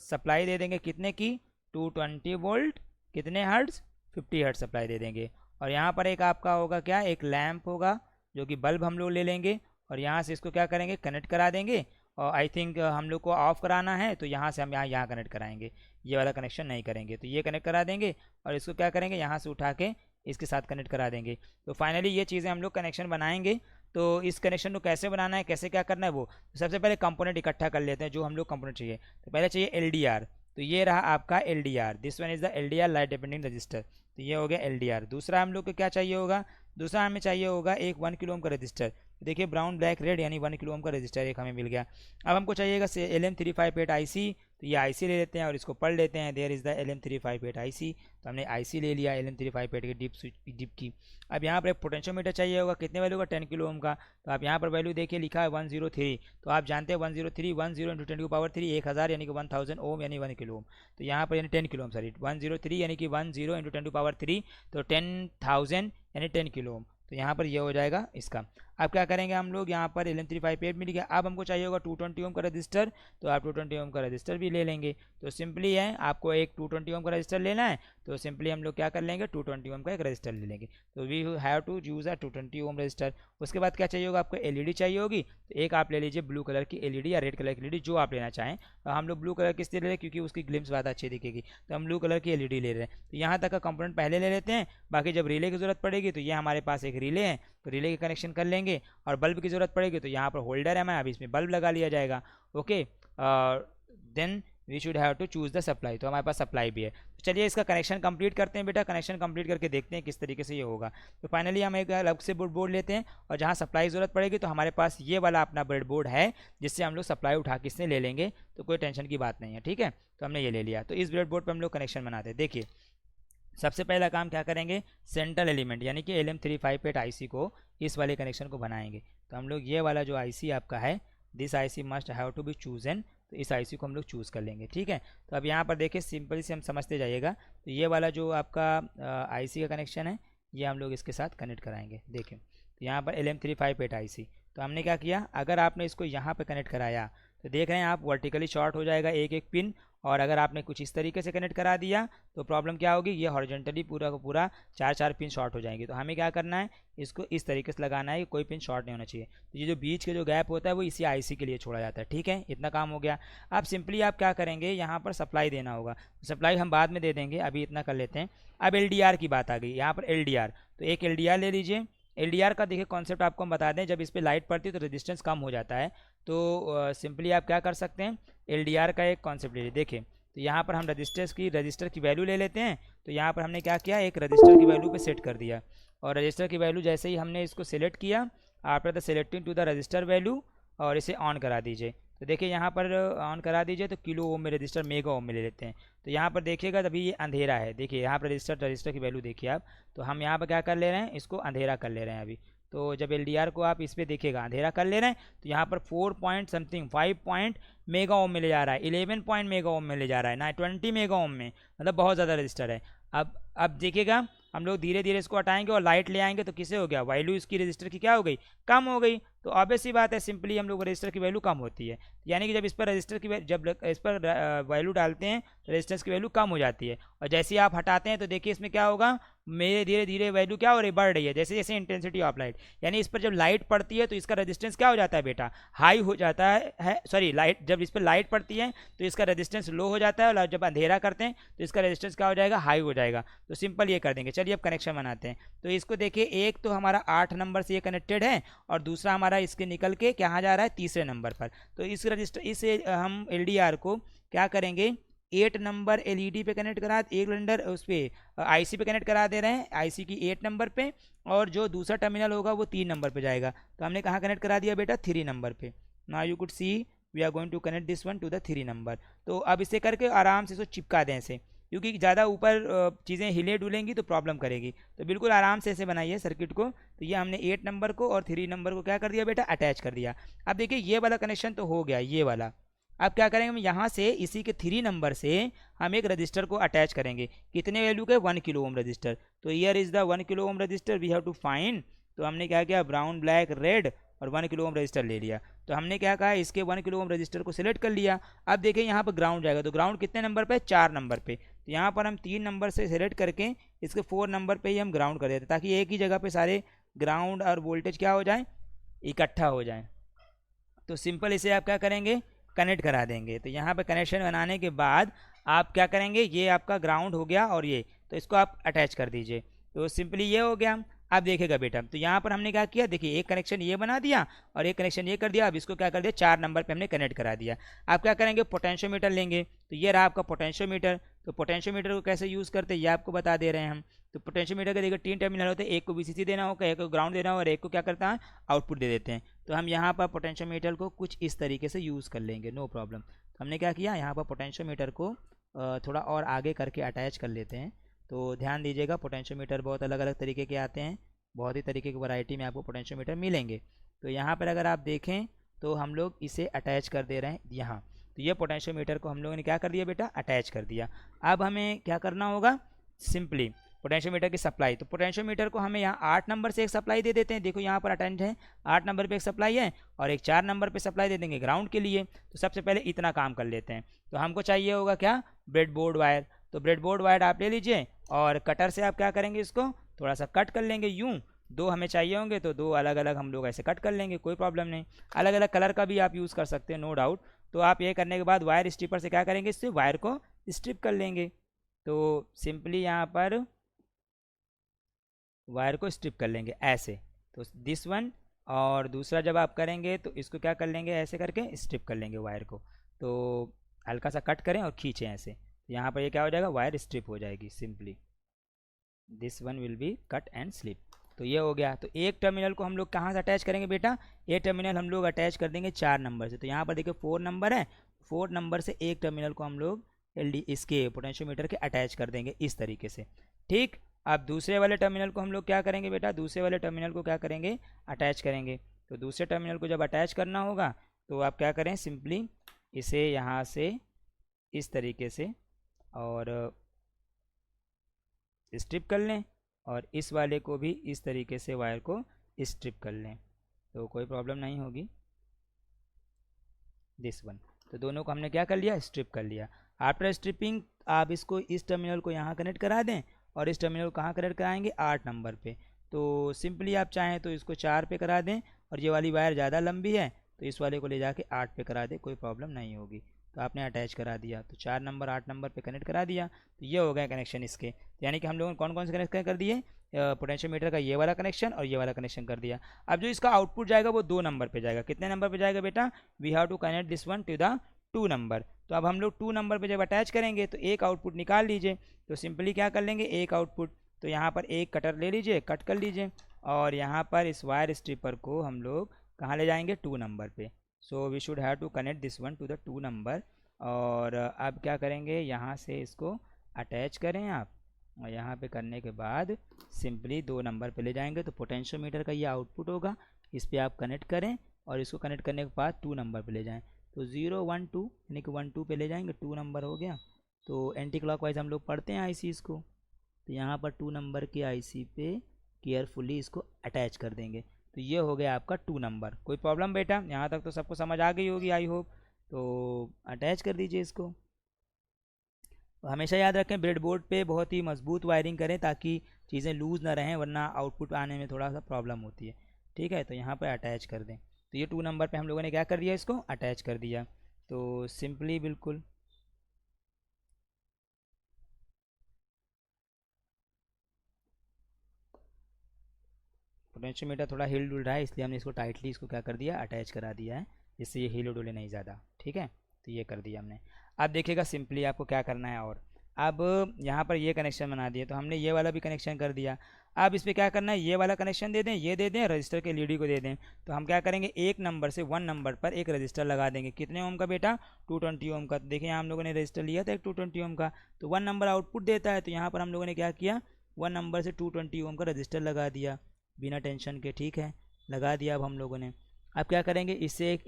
सप्लाई दे देंगे, कितने की, 220 वोल्ट, कितने हर्ट्ज, 50 हर्ट्ज सप्लाई दे देंगे। और यहाँ पर एक आपका होगा क्या, एक लैंप होगा, जो कि बल्ब हम लोग ले लेंगे और यहाँ से इसको क्या करेंगे, कनेक्ट करा देंगे। और आई थिंक हम लोग को ऑफ कराना है, तो यहाँ से हम यहाँ कनेक्ट कराएंगे, ये वाला कनेक्शन नहीं करेंगे। तो ये कनेक्ट करा देंगे और इसको क्या करेंगे, यहाँ से उठा के इसके साथ कनेक्ट करा देंगे। तो फाइनली ये चीज़ें हम लोग कनेक्शन बनाएंगे। तो इस कनेक्शन को कैसे बनाना है, कैसे क्या करना है, वो तो सबसे पहले कंपोनेंट इकट्ठा कर लेते हैं, जो हम लोग कंपोनेंट चाहिए। तो पहले चाहिए एलडीआर, तो ये रहा आपका LDR, this one is the LDR light dependent register. तो ये हो गया एलडीआर। दूसरा हम लोग को क्या चाहिए होगा, दूसरा हमें चाहिए होगा एक 1 किलो ओम का रजिस्टर। देखिए ब्राउन ब्लैक रेड यानी 1 किलो ओम का रजिस्टर एक हमें मिल गया। अब हमको चाहिएगा LM358 IC, तो ये IC ले लेते हैं और इसको पढ़ लेते हैं, there is the LM358 IC। तो हमने IC ले लिया LM358 की डिप की। अब यहाँ पर एक पोटेंशियोमीटर चाहिए होगा, कितने वैल्यू का, 10 किलो ओम का। तो आप यहाँ पर वैल्यू देखिए लिखा है 103। तो आप जानते हैं 103, 10 × 10⁻³ 1000 यानी कि 1000 ओम यानी 1 किलो ओम। तो यहाँ पर यानी 10 किलो ओम, सॉरी 103 यानी कि 10 × 10⁻³ तो 10,000 यानी 10 किलो ओम। तो यहाँ पर ये हो जाएगा इसका। अब क्या करेंगे हम लोग, यहाँ पर LM358 मिल गया। अब हमको चाहिए होगा 220 ओम का रजिस्टर, तो आप 220 ओम का रजिस्टर भी ले लेंगे। तो सिंपली है, आपको एक 220 ओम का रजिस्टर लेना है, तो सिंपली हम लोग क्या कर लेंगे, 220 ओम का एक रजिस्टर ले लेंगे। तो we have to use a 220 ohm register. उसके बाद क्या चाहिए होगा, आपको एलईडी चाहिए होगी। तो एक आप ले लीजिए ब्लू कलर की एलईडी या रेड कलर की एलईडी, जो आप लेना चाहें। तो हम लोग ब्लू कलर की इसलिए ले रहे हैं क्योंकि उसकी ग्लिम्स बहुत अच्छी दिखेगी, तो हम ब्लू कलर की एलईडी ले रहे हैं। तो यहाँ तक का कंपोनेंट पहले ले लेते हैं, बाकी जब रिले की ज़रूरत पड़ेगी तो ये हमारे पास एक रिले है, तो रिले के कनेक्शन कर लेंगे। और बल्ब की ज़रूरत पड़ेगी तो यहाँ पर होल्डर है, मैं अभी इसमें बल्ब लगा लिया जाएगा। Okay, then we should have to choose the supply, तो हमारे पास सप्लाई भी है। तो चलिए इसका कनेक्शन कंप्लीट करते हैं बेटा, कनेक्शन कंप्लीट करके देखते हैं किस तरीके से ये होगा। तो फाइनली हम एक अलग से बोर्ड लेते हैं, और जहाँ सप्लाई ज़रूरत पड़ेगी तो हमारे पास ये वाला अपना ब्रेड बोर्ड है, जिससे हम लोग सप्लाई उठा के इससे ले लेंगे, तो कोई टेंशन की बात नहीं है। ठीक है, तो हमने ये ले लिया। तो इस ब्रेड बोर्ड पर हम लोग कनेक्शन बनाते हैं। देखिए सबसे पहला काम क्या करेंगे, सेंट्रल एलिमेंट यानी कि LM358 IC को, इस वाले कनेक्शन को बनाएंगे। तो हम लोग ये वाला जो IC आपका है, this IC must have to be chosen, तो इस IC को हम लोग चूज़ कर लेंगे। ठीक है, तो अब यहाँ पर देखिए सिंपली से हम समझते जाइएगा। तो ये वाला जो आपका IC का कनेक्शन है, ये हम लोग इसके साथ कनेक्ट कराएंगे। देखिए तो यहाँ पर LM358 IC, तो हमने क्या किया, अगर आपने इसको यहाँ पर कनेक्ट कराया तो देख रहे हैं आप वर्टिकली शॉर्ट हो जाएगा एक एक पिन। और अगर आपने कुछ इस तरीके से कनेक्ट करा दिया तो प्रॉब्लम क्या होगी, ये हॉरिजॉन्टली पूरा का पूरा 4 पिन शॉर्ट हो जाएंगे। तो हमें क्या करना है, इसको इस तरीके से लगाना है कि कोई पिन शॉर्ट नहीं होना चाहिए। तो ये जो बीच के जो गैप होता है वो इसी IC के लिए छोड़ा जाता है। ठीक है, इतना काम हो गया। अब सिंपली आप क्या करेंगे, यहाँ पर सप्लाई देना होगा। सप्लाई हम बाद में दे देंगे, अभी इतना कर लेते हैं। अब LDR की बात आ गई, यहाँ पर LDR, तो एक LDR ले लीजिए। LDR का देखिए कॉन्सेप्ट आपको हम बता दें, जब इस पर लाइट पड़ती है तो रेजिस्टेंस कम हो जाता है। तो सिंपली आप क्या कर सकते हैं, LDR का एक कॉन्सेप्ट ले लीजिए। देखिए तो यहाँ पर हम रजिस्टर की वैल्यू ले लेते हैं। तो यहाँ पर हमने क्या किया, एक रजिस्टर की वैल्यू पे सेट कर दिया, और रजिस्टर की वैल्यू जैसे ही हमने इसको सिलेक्ट किया, after the selecting to the register value, और इसे ऑन करा दीजिए। तो देखिए यहाँ पर ऑन करा दीजिए, तो किलो ओम में रजिस्टर मेगा ओम में ले लेते हैं। तो यहाँ पर देखिएगा तभी ये अंधेरा है, देखिए यहाँ पर रजिस्टर की वैल्यू देखिए आप। तो हम यहाँ पर क्या कर ले रहे हैं, इसको अंधेरा कर ले रहे हैं अभी। तो जब LDR को आप इस पर देखिएगा अंधेरा कर ले रहे हैं, तो यहाँ पर 4 point something 5 point mega ohm में ले जा रहा है, 11 पॉइंट मेगा ओम में ले जा रहा है ना, 20 मेगा ओम में, मतलब बहुत ज़्यादा रजिस्टर है। अब देखिएगा हम लोग धीरे धीरे इसको हटाएंगे और लाइट ले आएंगे, तो किसे हो गया, वैल्यू इसकी रजिस्टर की क्या हो गई, कम हो गई। तो ऑब्वियस सी बात है, सिंपली हम लोग रजिस्टर की वैल्यू कम होती है, यानी कि जब इस पर इस पर वैल्यू डालते हैं तो रजिस्टेंस की वैल्यू कम हो जाती है। और जैसे ही आप हटाते हैं तो देखिए इसमें क्या होगा, मेरे धीरे धीरे वैल्यू क्या हो रही, बढ़ रही है, जैसे जैसे इंटेंसिटी ऑफ लाइट। यानी इस पर जब लाइट पड़ती है तो इसका रेजिस्टेंस क्या हो जाता है बेटा, हाई हो जाता है सॉरी लाइट, जब इस पर लाइट पड़ती है तो इसका रेजिस्टेंस लो हो जाता है, और जब अंधेरा करते हैं तो इसका रेजिस्टेंस क्या हो जाएगा, हाई हो जाएगा। तो सिंपल ये कर देंगे। चलिए अब कनेक्शन बनाते हैं। तो इसको देखिए, एक तो हमारा 8 नंबर से ये कनेक्टेड है, और दूसरा हमारा हमारा इसके निकल के कहाँ जा रहा है, तीसरे नंबर पर। तो इस रजिस्टर इस हम LDR को क्या करेंगे, 8 नंबर LED पे कनेक्ट करा, एक सिलेंडर उस पर IC पे कनेक्ट करा दे रहे हैं, IC की 8 नंबर पे, और जो दूसरा टर्मिनल होगा वो 3 नंबर पे जाएगा। तो हमने कहाँ कनेक्ट करा दिया बेटा, 3 नंबर पे। Now you could see we are going to connect this one to the 3 number. तो अब इसे करके आराम से इसको चिपका दें ऐसे, क्योंकि ज़्यादा ऊपर चीज़ें हिले डुलेंगी तो प्रॉब्लम करेगी। तो बिल्कुल आराम से ऐसे बनाइए सर्किट को। तो ये हमने 8 नंबर को और 3 नंबर को क्या कर दिया बेटा, अटैच कर दिया। अब देखिए ये वाला कनेक्शन तो हो गया, ये वाला। अब क्या करेंगे, हम यहाँ से इसी के 3 नंबर से हम एक रजिस्टर को अटैच करेंगे। कितने वैल्यू के, 1 किलो ओम रजिस्टर। तो here is the 1 kilo ohm register we have to find. तो हमने क्या किया, ब्राउन ब्लैक रेड और 1 किलो ओम रजिस्टर ले लिया। तो हमने क्या कहा, इसके 1 किलो ओम रजिस्टर को सिलेक्ट कर लिया। अब देखिए यहाँ पर ग्राउंड जाएगा, तो ग्राउंड कितने नंबर पे, 4 नंबर पे। तो यहाँ पर हम 3 नंबर से सिलेक्ट करके इसके 4 नंबर पे ही हम ग्राउंड कर देते, ताकि एक ही जगह पे सारे ग्राउंड और वोल्टेज क्या हो जाए, इकट्ठा हो जाए। तो सिंपल इसे आप क्या करेंगे, कनेक्ट करा देंगे। तो यहाँ पे कनेक्शन बनाने के बाद आप क्या करेंगे, ये आपका ग्राउंड हो गया और ये, तो इसको आप अटैच कर दीजिए। तो सिंपली ये हो गया। अब देखेगा बेटा, तो यहाँ पर हमने क्या किया, देखिए एक कनेक्शन ये बना दिया और एक कनेक्शन ये कर दिया। अब इसको क्या कर दिया, 4 नंबर पे हमने कनेक्ट करा दिया। आप क्या करेंगे, पोटेंशियोमीटर लेंगे। तो ये रहा आपका पोटेंशियोमीटर। तो पोटेंशियोमीटर को कैसे यूज़ करते हैं ये आपको बता दे रहे हैं हम। तो पोटेंशियोमीटर के देखिए 3 टर्मिनल होते हैं, एक को VCC देना होगा, एक को ग्राउंड देना होगा, और एक को क्या करता है, आउटपुट दे देते हैं। तो हम यहाँ पर पोटेंशियोमीटर को कुछ इस तरीके से यूज़ कर लेंगे, नो प्रॉब्लम। तो हमने क्या किया, यहाँ पर पोटेंशियोमीटर को थोड़ा और आगे करके अटैच कर लेते हैं। तो ध्यान दीजिएगा, पोटेंशियोमीटर बहुत अलग अलग तरीके के आते हैं, बहुत ही तरीके की वैरायटी में आपको पोटेंशियोमीटर मिलेंगे। तो यहाँ पर अगर आप देखें तो हम लोग इसे अटैच कर दे रहे हैं यहाँ। तो ये पोटेंशियोमीटर को हम लोगों ने क्या कर दिया बेटा, अटैच कर दिया। अब हमें क्या करना होगा, सिंपली पोटेंशियोमीटर की सप्लाई। तो पोटेंशियोमीटर को हमें यहाँ 8 नंबर से एक सप्लाई दे देते हैं। देखो यहाँ पर अटेंड है, 8 नंबर पे एक सप्लाई है और एक 4 नंबर पे सप्लाई दे देंगे ग्राउंड के लिए। तो सबसे पहले इतना काम कर लेते हैं। तो हमको चाहिए होगा क्या, ब्रेडबोर्ड वायर। तो ब्रेडबोर्ड वायर आप ले लीजिए और कटर से आप क्या करेंगे, इसको थोड़ा सा कट कर लेंगे यूँ। 2 हमें चाहिए होंगे तो 2 अलग अलग हम लोग ऐसे कट कर लेंगे, कोई प्रॉब्लम नहीं। अलग अलग कलर का भी आप यूज़ कर सकते हैं, नो डाउट। तो आप ये करने के बाद वायर स्ट्रिपर से क्या करेंगे, इससे वायर को स्ट्रिप कर लेंगे। तो सिंपली यहाँ पर वायर को स्ट्रिप कर लेंगे ऐसे। तो दिस वन, और दूसरा जब आप करेंगे तो इसको क्या कर लेंगे, ऐसे करके स्ट्रिप कर लेंगे वायर को। तो हल्का सा कट करें और खींचें ऐसे। तो यहाँ पर ये क्या हो जाएगा, वायर स्ट्रिप हो जाएगी simply. This one will be cut and slip. तो ये हो गया। तो एक टर्मिनल को हम लोग कहाँ से अटैच करेंगे बेटा, ये टर्मिनल हम लोग अटैच कर देंगे 4 नंबर से। तो यहाँ पर देखिए 4 नंबर है, 4 नंबर से एक टर्मिनल को हम लोग इसके पोटेंशियोमीटर के अटैच कर देंगे इस तरीके से, ठीक। अब दूसरे वाले टर्मिनल को हम लोग क्या करेंगे बेटा, दूसरे वाले टर्मिनल को क्या करेंगे, अटैच करेंगे। तो दूसरे टर्मिनल को जब अटैच करना होगा तो आप क्या करें, सिंपली इसे यहाँ से इस तरीके से और स्ट्रिप कर लें, और इस वाले को भी इस तरीके से वायर को स्ट्रिप कर लें, तो कोई प्रॉब्लम नहीं होगी। दिस वन, तो दोनों को हमने क्या कर लिया, स्ट्रिप कर लिया। आफ्टर स्ट्रिपिंग आप इसको इस टर्मिनल को यहाँ कनेक्ट करा दें और इस टर्मिनल को कहाँ कनेक्ट कराएंगे, 8 नंबर पे। तो सिंपली आप चाहें तो इसको 4 पे करा दें, और ये वाली वायर ज़्यादा लंबी है तो इस वाले को ले जाके 8 पे करा दें, कोई प्रॉब्लम नहीं होगी। तो आपने अटैच करा दिया, तो 4 नंबर 8 नंबर पे कनेक्ट करा दिया। तो ये हो गया कनेक्शन इसके। तो यानी कि हम लोगों ने कौन कौन से कनेक्शन कर दिए, पोटेंशियोमीटर का ये वाला कनेक्शन और ये वाला कनेक्शन कर दिया। अब जो इसका आउटपुट जाएगा वो 2 नंबर पे जाएगा। कितने नंबर पे जाएगा बेटा, we have to connect this one to the 2 number. तो अब हम लोग 2 नंबर पे जब अटैच करेंगे तो एक आउटपुट निकाल लीजिए। तो सिंपली क्या कर लेंगे, एक आउटपुट। तो यहाँ पर एक कटर ले लीजिए, कट कर लीजिए, और यहाँ पर इस वायर स्ट्रिपर को हम लोग कहाँ ले जाएंगे, 2 नंबर पे। So we should have to connect this one to the 2 number. और अब क्या करेंगे, यहाँ से इसको अटैच करें आप, और यहाँ पे करने के बाद सिंपली 2 नंबर पे ले जाएंगे। तो पोटेंशियोमीटर का ये आउटपुट होगा, इस पर आप कनेक्ट करें और इसको कनेक्ट करने के बाद 2 नंबर पे ले जाएं। तो 0 1 2 यानी कि 1 2 पे ले जाएंगे, 2 नंबर हो गया। तो एंटी क्लॉकवाइज हम लोग पढ़ते हैं आईसीज़ को। तो यहाँ पर 2 नंबर के आईसी पे केयरफुली इसको अटैच कर देंगे। तो ये हो गया आपका 2 नंबर। कोई प्रॉब्लम बेटा, यहाँ तक तो सबको समझ आ गई होगी आई होप। तो अटैच कर दीजिए इसको। तो हमेशा याद रखें, ब्रेडबोर्ड पे बहुत ही मजबूत वायरिंग करें ताकि चीज़ें लूज़ ना रहें, वरना आउटपुट आने में थोड़ा सा प्रॉब्लम होती है, ठीक है। तो यहाँ पर अटैच कर दें। तो ये 2 नंबर पे हम लोगों ने क्या कर दिया, इसको अटैच कर दिया। तो सिंपली बिल्कुल पोटेंशियोमीटर थोड़ा हिल डुल रहा है, इसलिए हमने इसको टाइटली इसको क्या कर दिया, अटैच करा दिया है, जिससे ये हिल डुले नहीं ज़्यादा। ठीक है, तो ये कर दिया हमने। अब देखिएगा सिंपली आपको क्या करना है, और अब यहाँ पर ये कनेक्शन बना दिए, तो हमने ये वाला भी कनेक्शन कर दिया। अब इस पर क्या करना है, ये वाला कनेक्शन दे दें, ये दे दें, रजिस्टर के एलईडी को दे दें। तो हम क्या करेंगे, एक नंबर से 1 नंबर पर एक रजिस्टर लगा देंगे। कितने ओम का बेटा, 220 ओम का। तो देखिए यहाँ हम लोगों ने रजिस्टर लिया था एक 220 ओम का, तो 1 नंबर आउटपुट देता है। तो यहाँ पर हम लोगों ने क्या किया, 1 नंबर से 220 ओम का रजिस्टर लगा दिया बिना टेंशन के। ठीक है, लगा दिया अब हम लोगों ने। अब क्या करेंगे, इससे एक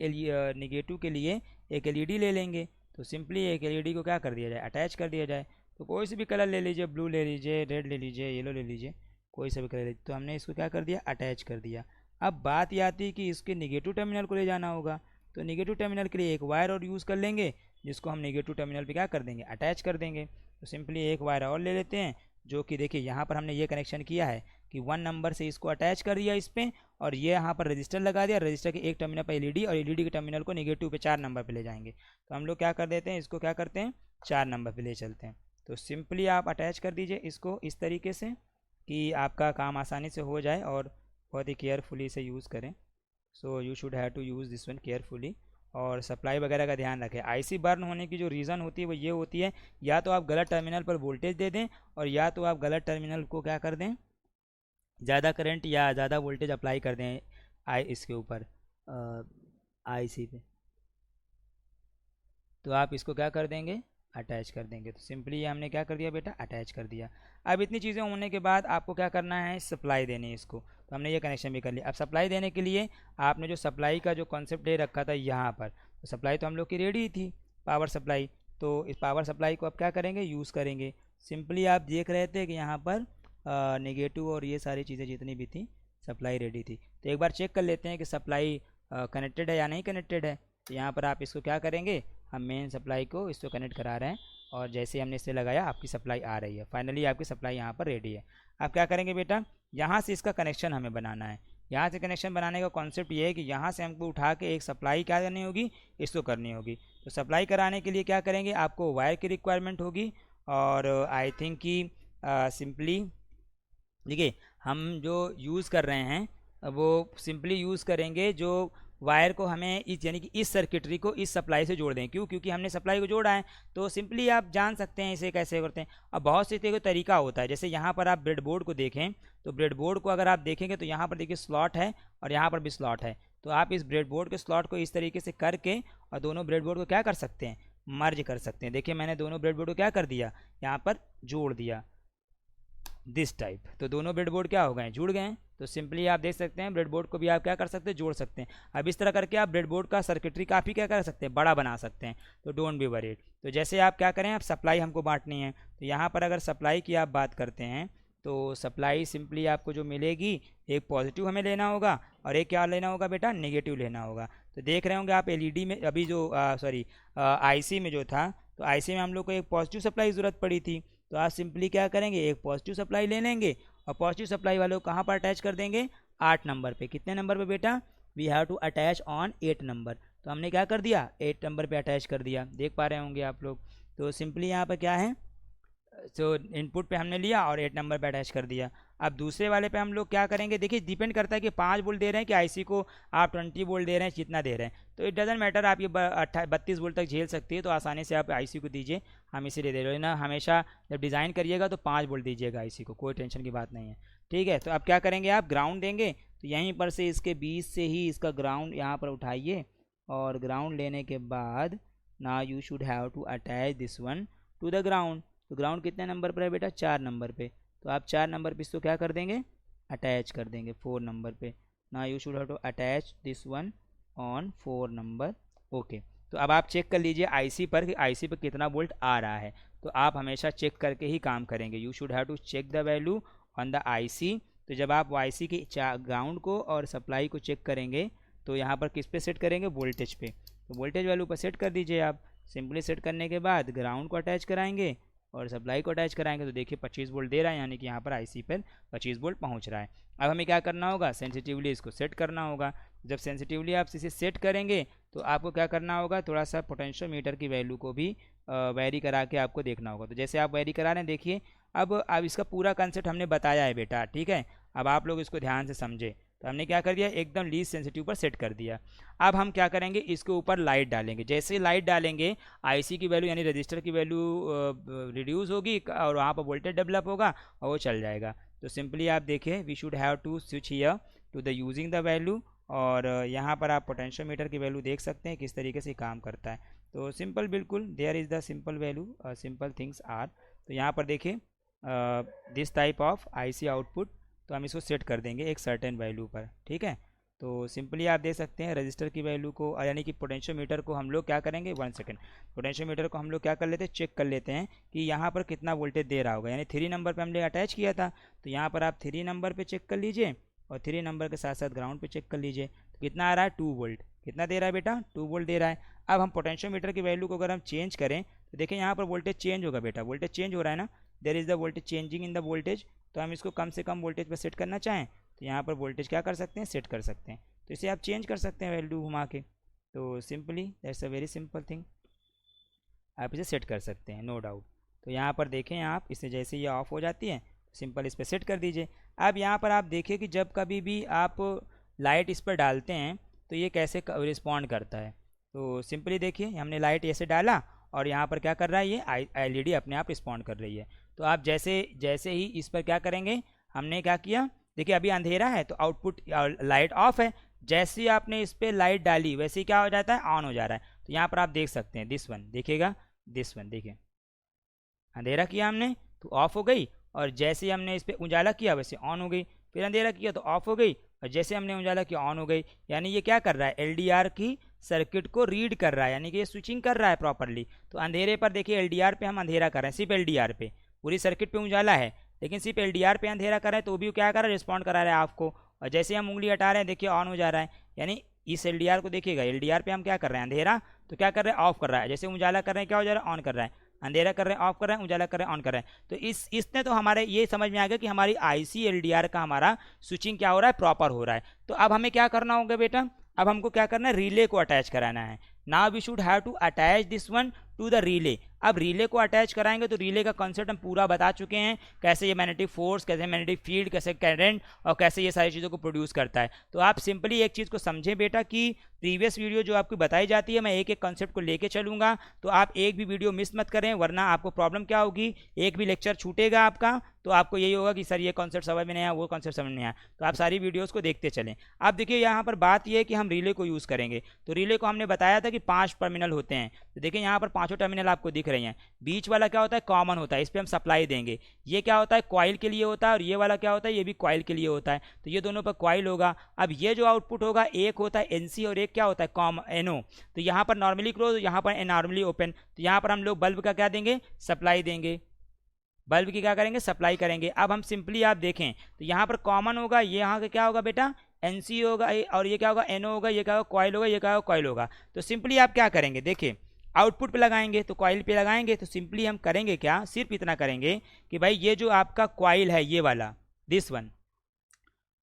निगेटिव के लिए एक एलईडी ले लेंगे। तो सिंपली एक एलईडी को क्या कर दिया जाए, अटैच कर दिया जाए। तो कोई सी भी कलर ले लीजिए, ब्लू ले लीजिए, रेड ले लीजिए, येलो ले लीजिए, कोई सा भी कलर ले लीजिए। तो हमने इसको क्या कर दिया, अटैच कर दिया। अब बात ये आती है कि इसके निगेटिव टर्मिनल को ले जाना होगा। तो निगेटिव टर्मिनल के लिए एक वायर और यूज़ कर लेंगे, जिसको हम निगेटिव टर्मिनल पे क्या कर देंगे, अटैच कर देंगे। तो सिंपली एक वायर और ले लेते हैं, जो कि देखिए यहाँ पर हमने ये कनेक्शन किया है कि 1 नंबर से इसको अटैच कर दिया इस पर, और ये यहाँ पर रजिस्टर लगा दिया। रजिस्टर के एक टर्मिनल पर एलईडी, और एलईडी के टर्मिनल को निगेटिव पे 4 नंबर पे ले जाएंगे। तो हम लोग क्या कर देते हैं, इसको क्या करते हैं, 4 नंबर पे ले चलते हैं। तो सिंपली आप अटैच कर दीजिए इसको इस तरीके से कि आपका काम आसानी से हो जाए, और बहुत ही केयरफुली से यूज़ करें। So you should have to use this one carefully, और सप्लाई वगैरह का ध्यान रखें। आईसी बर्न होने की जो रीज़न होती है वो ये होती है, या तो आप गलत टर्मिनल पर वोल्टेज दे दें, और या तो आप गलत टर्मिनल को क्या कर दें, ज़्यादा करंट या ज़्यादा वोल्टेज अप्लाई कर दें इसके ऊपर आईसी पे। तो आप इसको क्या कर देंगे, अटैच कर देंगे। तो सिंपली ये हमने क्या कर दिया बेटा, अटैच कर दिया। अब इतनी चीज़ें होने के बाद आपको क्या करना है, सप्लाई देनी है इसको। तो हमने ये कनेक्शन भी कर लिया। अब सप्लाई देने के लिए आपने जो सप्लाई का जो कॉन्सेप्ट दे रखा था यहाँ पर, तो सप्लाई तो हम लोग की रेडी थी, पावर सप्लाई। तो इस पावर सप्लाई को अब क्या करेंगे, यूज़ करेंगे। सिंपली आप देख रहे थे कि यहाँ पर नेगेटिव और ये सारी चीज़ें जितनी भी थी, सप्लाई रेडी थी। तो एक बार चेक कर लेते हैं कि सप्लाई कनेक्टेड है या नहीं कनेक्टेड है। तो यहाँ पर आप इसको क्या करेंगे, हम मेन सप्लाई को इसको कनेक्ट करा रहे हैं, और जैसे हमने इसे लगाया आपकी सप्लाई आ रही है। फाइनली आपकी सप्लाई यहाँ पर रेडी है। अब क्या करेंगे बेटा, यहाँ से इसका कनेक्शन हमें बनाना है। यहाँ से कनेक्शन बनाने का कॉन्सेप्ट ये है कि यहाँ से हमको उठा के एक सप्लाई क्या करनी होगी, इसको करनी होगी। तो सप्लाई कराने के लिए क्या करेंगे, आपको वायर की रिक्वायरमेंट होगी, और आई थिंक कि सिंपली देखिए हम जो यूज़ कर रहे हैं वो सिंपली यूज़ करेंगे जो वायर को हमें इस यानी कि इस सर्किटरी को इस सप्लाई से जोड़ दें। क्यों, क्योंकि हमने सप्लाई को जोड़ा है। तो सिंपली आप जान सकते हैं इसे कैसे करते हैं। अब बहुत से तरीका होता है, जैसे यहाँ पर आप ब्रेडबोर्ड को देखें, तो ब्रेडबोर्ड को अगर आप देखेंगे तो यहाँ पर देखिए स्लॉट है, और यहाँ पर भी स्लॉट है। तो आप इस ब्रेडबोर्ड के स्लॉट को इस तरीके से करके और दोनों ब्रेडबोर्ड को क्या कर सकते हैं, मर्ज कर सकते हैं। देखिए मैंने दोनों ब्रेडबोर्ड को क्या कर दिया, यहाँ पर जोड़ दिया दिस टाइप। तो दोनों ब्रेडबोर्ड क्या हो गए, जुड़ गए हैं। तो सिंपली आप देख सकते हैं ब्रेडबोर्ड को भी आप क्या कर सकते हैं, जोड़ सकते हैं। अब इस तरह करके आप ब्रेडबोर्ड का सर्किटरी काफ़ी क्या कर सकते हैं, बड़ा बना सकते हैं। तो डोंट बी वरीड। तो जैसे आप क्या करें, आप सप्लाई हमको बांटनी है। तो यहाँ पर अगर सप्लाई की आप बात करते हैं, तो सप्लाई सिंपली आपको जो मिलेगी, एक पॉजिटिव हमें लेना होगा, और एक क्या लेना होगा बेटा, नेगेटिव लेना होगा। तो देख रहे होंगे आप एलईडी में अभी जो आईसी में जो था, तो आईसी में हम लोग को एक पॉजिटिव सप्लाई की ज़रूरत पड़ी थी। तो आप सिंपली क्या करेंगे, एक पॉजिटिव सप्लाई ले लेंगे, और पॉजिटिव सप्लाई वालों को कहाँ पर अटैच कर देंगे, 8 नंबर पे। कितने नंबर पे बेटा, we have to attach on 8 number. तो हमने क्या कर दिया, 8 नंबर पे अटैच कर दिया। देख पा रहे होंगे आप लोग। तो सिंपली यहाँ पर क्या है, तो इनपुट पे हमने लिया और 8 नंबर पे अटैच कर दिया। अब दूसरे वाले पे हम लोग क्या करेंगे, देखिए डिपेंड करता है कि 5 वोल्ट दे रहे हैं कि आईसी को आप 20 वोल्ट दे रहे हैं, जितना दे रहे हैं। तो इट डजेंट मैटर, आप ये 32 वोल्ट तक झेल सकती है, तो आसानी से आप आईसी को दीजिए। हम इसीलिए दे रहे हैं ना, हमेशा जब डिज़ाइन करिएगा तो 5 वोल्ट दीजिएगा आईसी को, कोई टेंशन की बात नहीं है। ठीक है, तो अब क्या करेंगे, आप ग्राउंड देंगे। तो यहीं पर से इसके बीच से ही इसका ग्राउंड यहाँ पर उठाइए, और ग्राउंड लेने के बाद now you should have to attach this one to the ground. तो ग्राउंड कितने नंबर पर है बेटा, 4 नंबर पे। तो आप 4 नंबर पे इसको क्या कर देंगे, अटैच कर देंगे 4 नंबर पे। Now you should have to attach this one on 4 number. Okay, तो अब आप चेक कर लीजिए आईसी पर कि आईसी पर कितना वोल्ट आ रहा है। तो आप हमेशा चेक करके ही काम करेंगे। You should have to check the value on the IC. तो जब आप आईसी के ग्राउंड को और सप्लाई को चेक करेंगे, तो यहाँ पर किस पे सेट करेंगे, वोल्टेज पे। तो वोल्टेज वैल्यू पर सेट कर दीजिए आप। सिंपली सेट करने के बाद ग्राउंड को अटैच कराएंगे और सप्लाई को अटैच कराएंगे। तो देखिए 25 वोल्ट दे रहा है, यानी कि यहाँ पर आईसी पर 25 वोल्ट पहुँच रहा है। अब हमें क्या करना होगा, सेंसिटिवली इसको सेट करना होगा। जब सेंसिटिवली आप इसे सेट करेंगे, तो आपको क्या करना होगा, थोड़ा सा पोटेंशियोमीटर की वैल्यू को भी वैरी करा के आपको देखना होगा। तो जैसे आप वैरी करा रहे हैं, देखिए अब इसका पूरा कंसेप्ट हमने बताया है बेटा। ठीक है, अब आप लोग इसको ध्यान से समझे। तो हमने क्या कर दिया, एकदम लीस्ट सेंसिटिव पर सेट कर दिया। अब हम क्या करेंगे, इसके ऊपर लाइट डालेंगे। जैसे लाइट डालेंगे आईसी की वैल्यू यानी रजिस्टर की वैल्यू रिड्यूस होगी और वहाँ पर वोल्टेज डेवलप होगा और वो चल जाएगा। तो सिंपली आप देखें, we should have to switch here to the using the value. और यहाँ पर आप पोटेंशियोमीटर की वैल्यू देख सकते हैं किस तरीके से काम करता है। तो सिंपल, बिल्कुल there is the simple value, simple things are. तो यहाँ पर देखिए this type of IC output, तो हम इसको सेट कर देंगे एक सर्टेन वैल्यू पर, ठीक है। तो सिंपली आप देख सकते हैं रजिस्टर की वैल्यू को यानी कि पोटेंशियोमीटर को हम लोग क्या करेंगे, 1 सेकेंड, पोटेंशियोमीटर को हम लोग क्या कर लेते हैं, चेक कर लेते हैं कि यहाँ पर कितना वोल्टेज दे रहा होगा। यानी 3 नंबर पे हमने अटैच किया था, तो यहाँ पर आप 3 नंबर पे चेक कर लीजिए और 3 नंबर के साथ साथ ग्राउंड पे चेक कर लीजिए। तो कितना आ रहा है, 2 वोल्ट। कितना दे रहा है बेटा, 2 वोल्ट दे रहा है। अब हम पोटेंशियोमीटर की वैल्यू को अगर हम चेंज करें तो देखिए यहाँ पर वोल्टेज चेंज होगा बेटा, वोल्टेज चेंज हो रहा है ना, there is the voltage changing in the voltage. तो हम इसको कम से कम वोल्टेज पर सेट करना चाहें तो यहाँ पर वोल्टेज क्या कर सकते हैं, सेट कर सकते हैं। तो इसे आप चेंज कर सकते हैं वैल्यू घुमा के। तो simply that's a very simple thing, आप इसे सेट कर सकते हैं, नो डाउट। तो यहाँ पर देखें आप, इसे जैसे ये ऑफ हो जाती है सिंपल इस पर सेट कर दीजिए। अब यहाँ पर आप देखिए कि जब कभी भी आप लाइट इस पर डालते हैं तो ये कैसे रिस्पॉन्ड करता है। तो सिंपली देखिए हमने लाइट ऐसे डाला और यहाँ पर क्या कर रहा है, ये एलईडी अपने आप रिस्पॉन्ड कर रही है। तो आप जैसे जैसे ही इस पर क्या करेंगे, हमने क्या किया, देखिए अभी अंधेरा है तो आउटपुट लाइट ऑफ है, जैसे ही आपने इस पर लाइट डाली वैसे ही क्या हो जाता है, ऑन हो जा रहा है। तो यहाँ पर आप देख सकते हैं दिस वन, देखिएगा दिस वन, देखिए अंधेरा किया हमने तो ऑफ हो गई और जैसे ही हमने इस पर उजाला किया वैसे ऑन हो गई, फिर अंधेरा किया तो ऑफ हो गई और जैसे हमने उजाला किया ऑन हो गई। यानी ये क्या कर रहा है, एलडीआर की सर्किट को रीड कर रहा है, यानी कि ये स्विचिंग कर रहा है प्रॉपरली। तो अंधेरे पर देखिए एलडीआर पे हम अंधेरा कर रहे हैं, सिर्फ एलडीआर पे, पूरी सर्किट पे उजाला है लेकिन सिर्फ एलडीआर पे अंधेरा कर रहे हैं तो भी क्या कर रहा है, रिस्पॉन्ड करा रहा है आपको। और जैसे हम उंगली हटा रहे हैं देखिए ऑन हो जा रहा है। यानी इस एलडीआर को देखिएगा, एलडीआर पे हम क्या कर रहे हैं, अंधेरा तो क्या कर रहे हैं, ऑफ कर रहा है। जैसे उजाला कर रहे हैं क्या हो जा रहा है, ऑन कर रहा है। अंधेरा कर रहे हैं ऑफ कर रहे हैं, उजाला कर रहे हैं ऑन कर रहे हैं। तो इसने तो हमारे ये समझ में आ गया कि हमारी आईसी एलडीआर का हमारा स्विचिंग क्या हो रहा है, प्रॉपर हो रहा है। तो अब हमें क्या करना होगा बेटा, अब हमको क्या करना है, रिले को अटैच कराना है। Now we should have to attach this one to the relay. अब रिले को अटैच कराएंगे तो रिले का कॉन्सेप्ट हम पूरा बता चुके हैं, कैसे ये मैग्नेटिक फोर्स, कैसे मैग्नेटिक फील्ड, कैसे करंट और कैसे ये सारी चीज़ों को प्रोड्यूस करता है। तो आप सिंपली एक चीज़ को समझें बेटा कि प्रीवियस वीडियो जो आपको बताई जाती है मैं एक एक कॉन्सेप्ट को लेके चलूंगा, तो आप एक भी वीडियो मिस मत करें, वरना आपको प्रॉब्लम क्या होगी, एक भी लेक्चर छूटेगा आपका तो आपको यही होगा कि सर ये कॉन्सेप्ट समझ में नहीं आया, वो कॉन्सेप्ट समझ में नहीं आया। तो आप सारी वीडियोस को देखते चलें। अब देखिए यहाँ पर बात ये है कि हम रिले को यूज़ करेंगे। तो रिले को हमने बताया था कि 5 टर्मिनल होते हैं। तो देखिए यहाँ पर 5 टर्मिनल आपको दिख रही हैं। बीच वाला क्या होता है, कॉमन होता है, इस पर हम सप्लाई देंगे। ये क्या होता है, कॉइल के लिए होता है, और ये वाला क्या होता है, ये भी कॉइल के लिए होता है। तो ये दोनों पर कॉइल होगा। अब ये जो आउटपुट होगा, एक होता है एनसी और एक क्या होता है, कॉम एनओ। तो यहाँ पर नॉर्मली क्लोज, यहाँ पर नॉर्मली ओपन। तो यहाँ पर हम लोग बल्ब का क्या देंगे, सप्लाई देंगे, बल्ब की क्या करेंगे, सप्लाई करेंगे। अब हम सिंपली आप देखें तो यहाँ पर कॉमन होगा, ये यहाँ का क्या होगा बेटा, एनसी होगा, और ये क्या होगा, एनओ होगा, ये क्या होगा, कॉइल होगा, ये क्या होगा, कॉइल होगा। तो सिंपली आप क्या करेंगे, देखिए आउटपुट पे लगाएंगे तो कॉइल पे लगाएंगे। तो सिंपली हम करेंगे क्या, सिर्फ इतना करेंगे कि भाई ये जो आपका कॉइल है, ये वाला दिस वन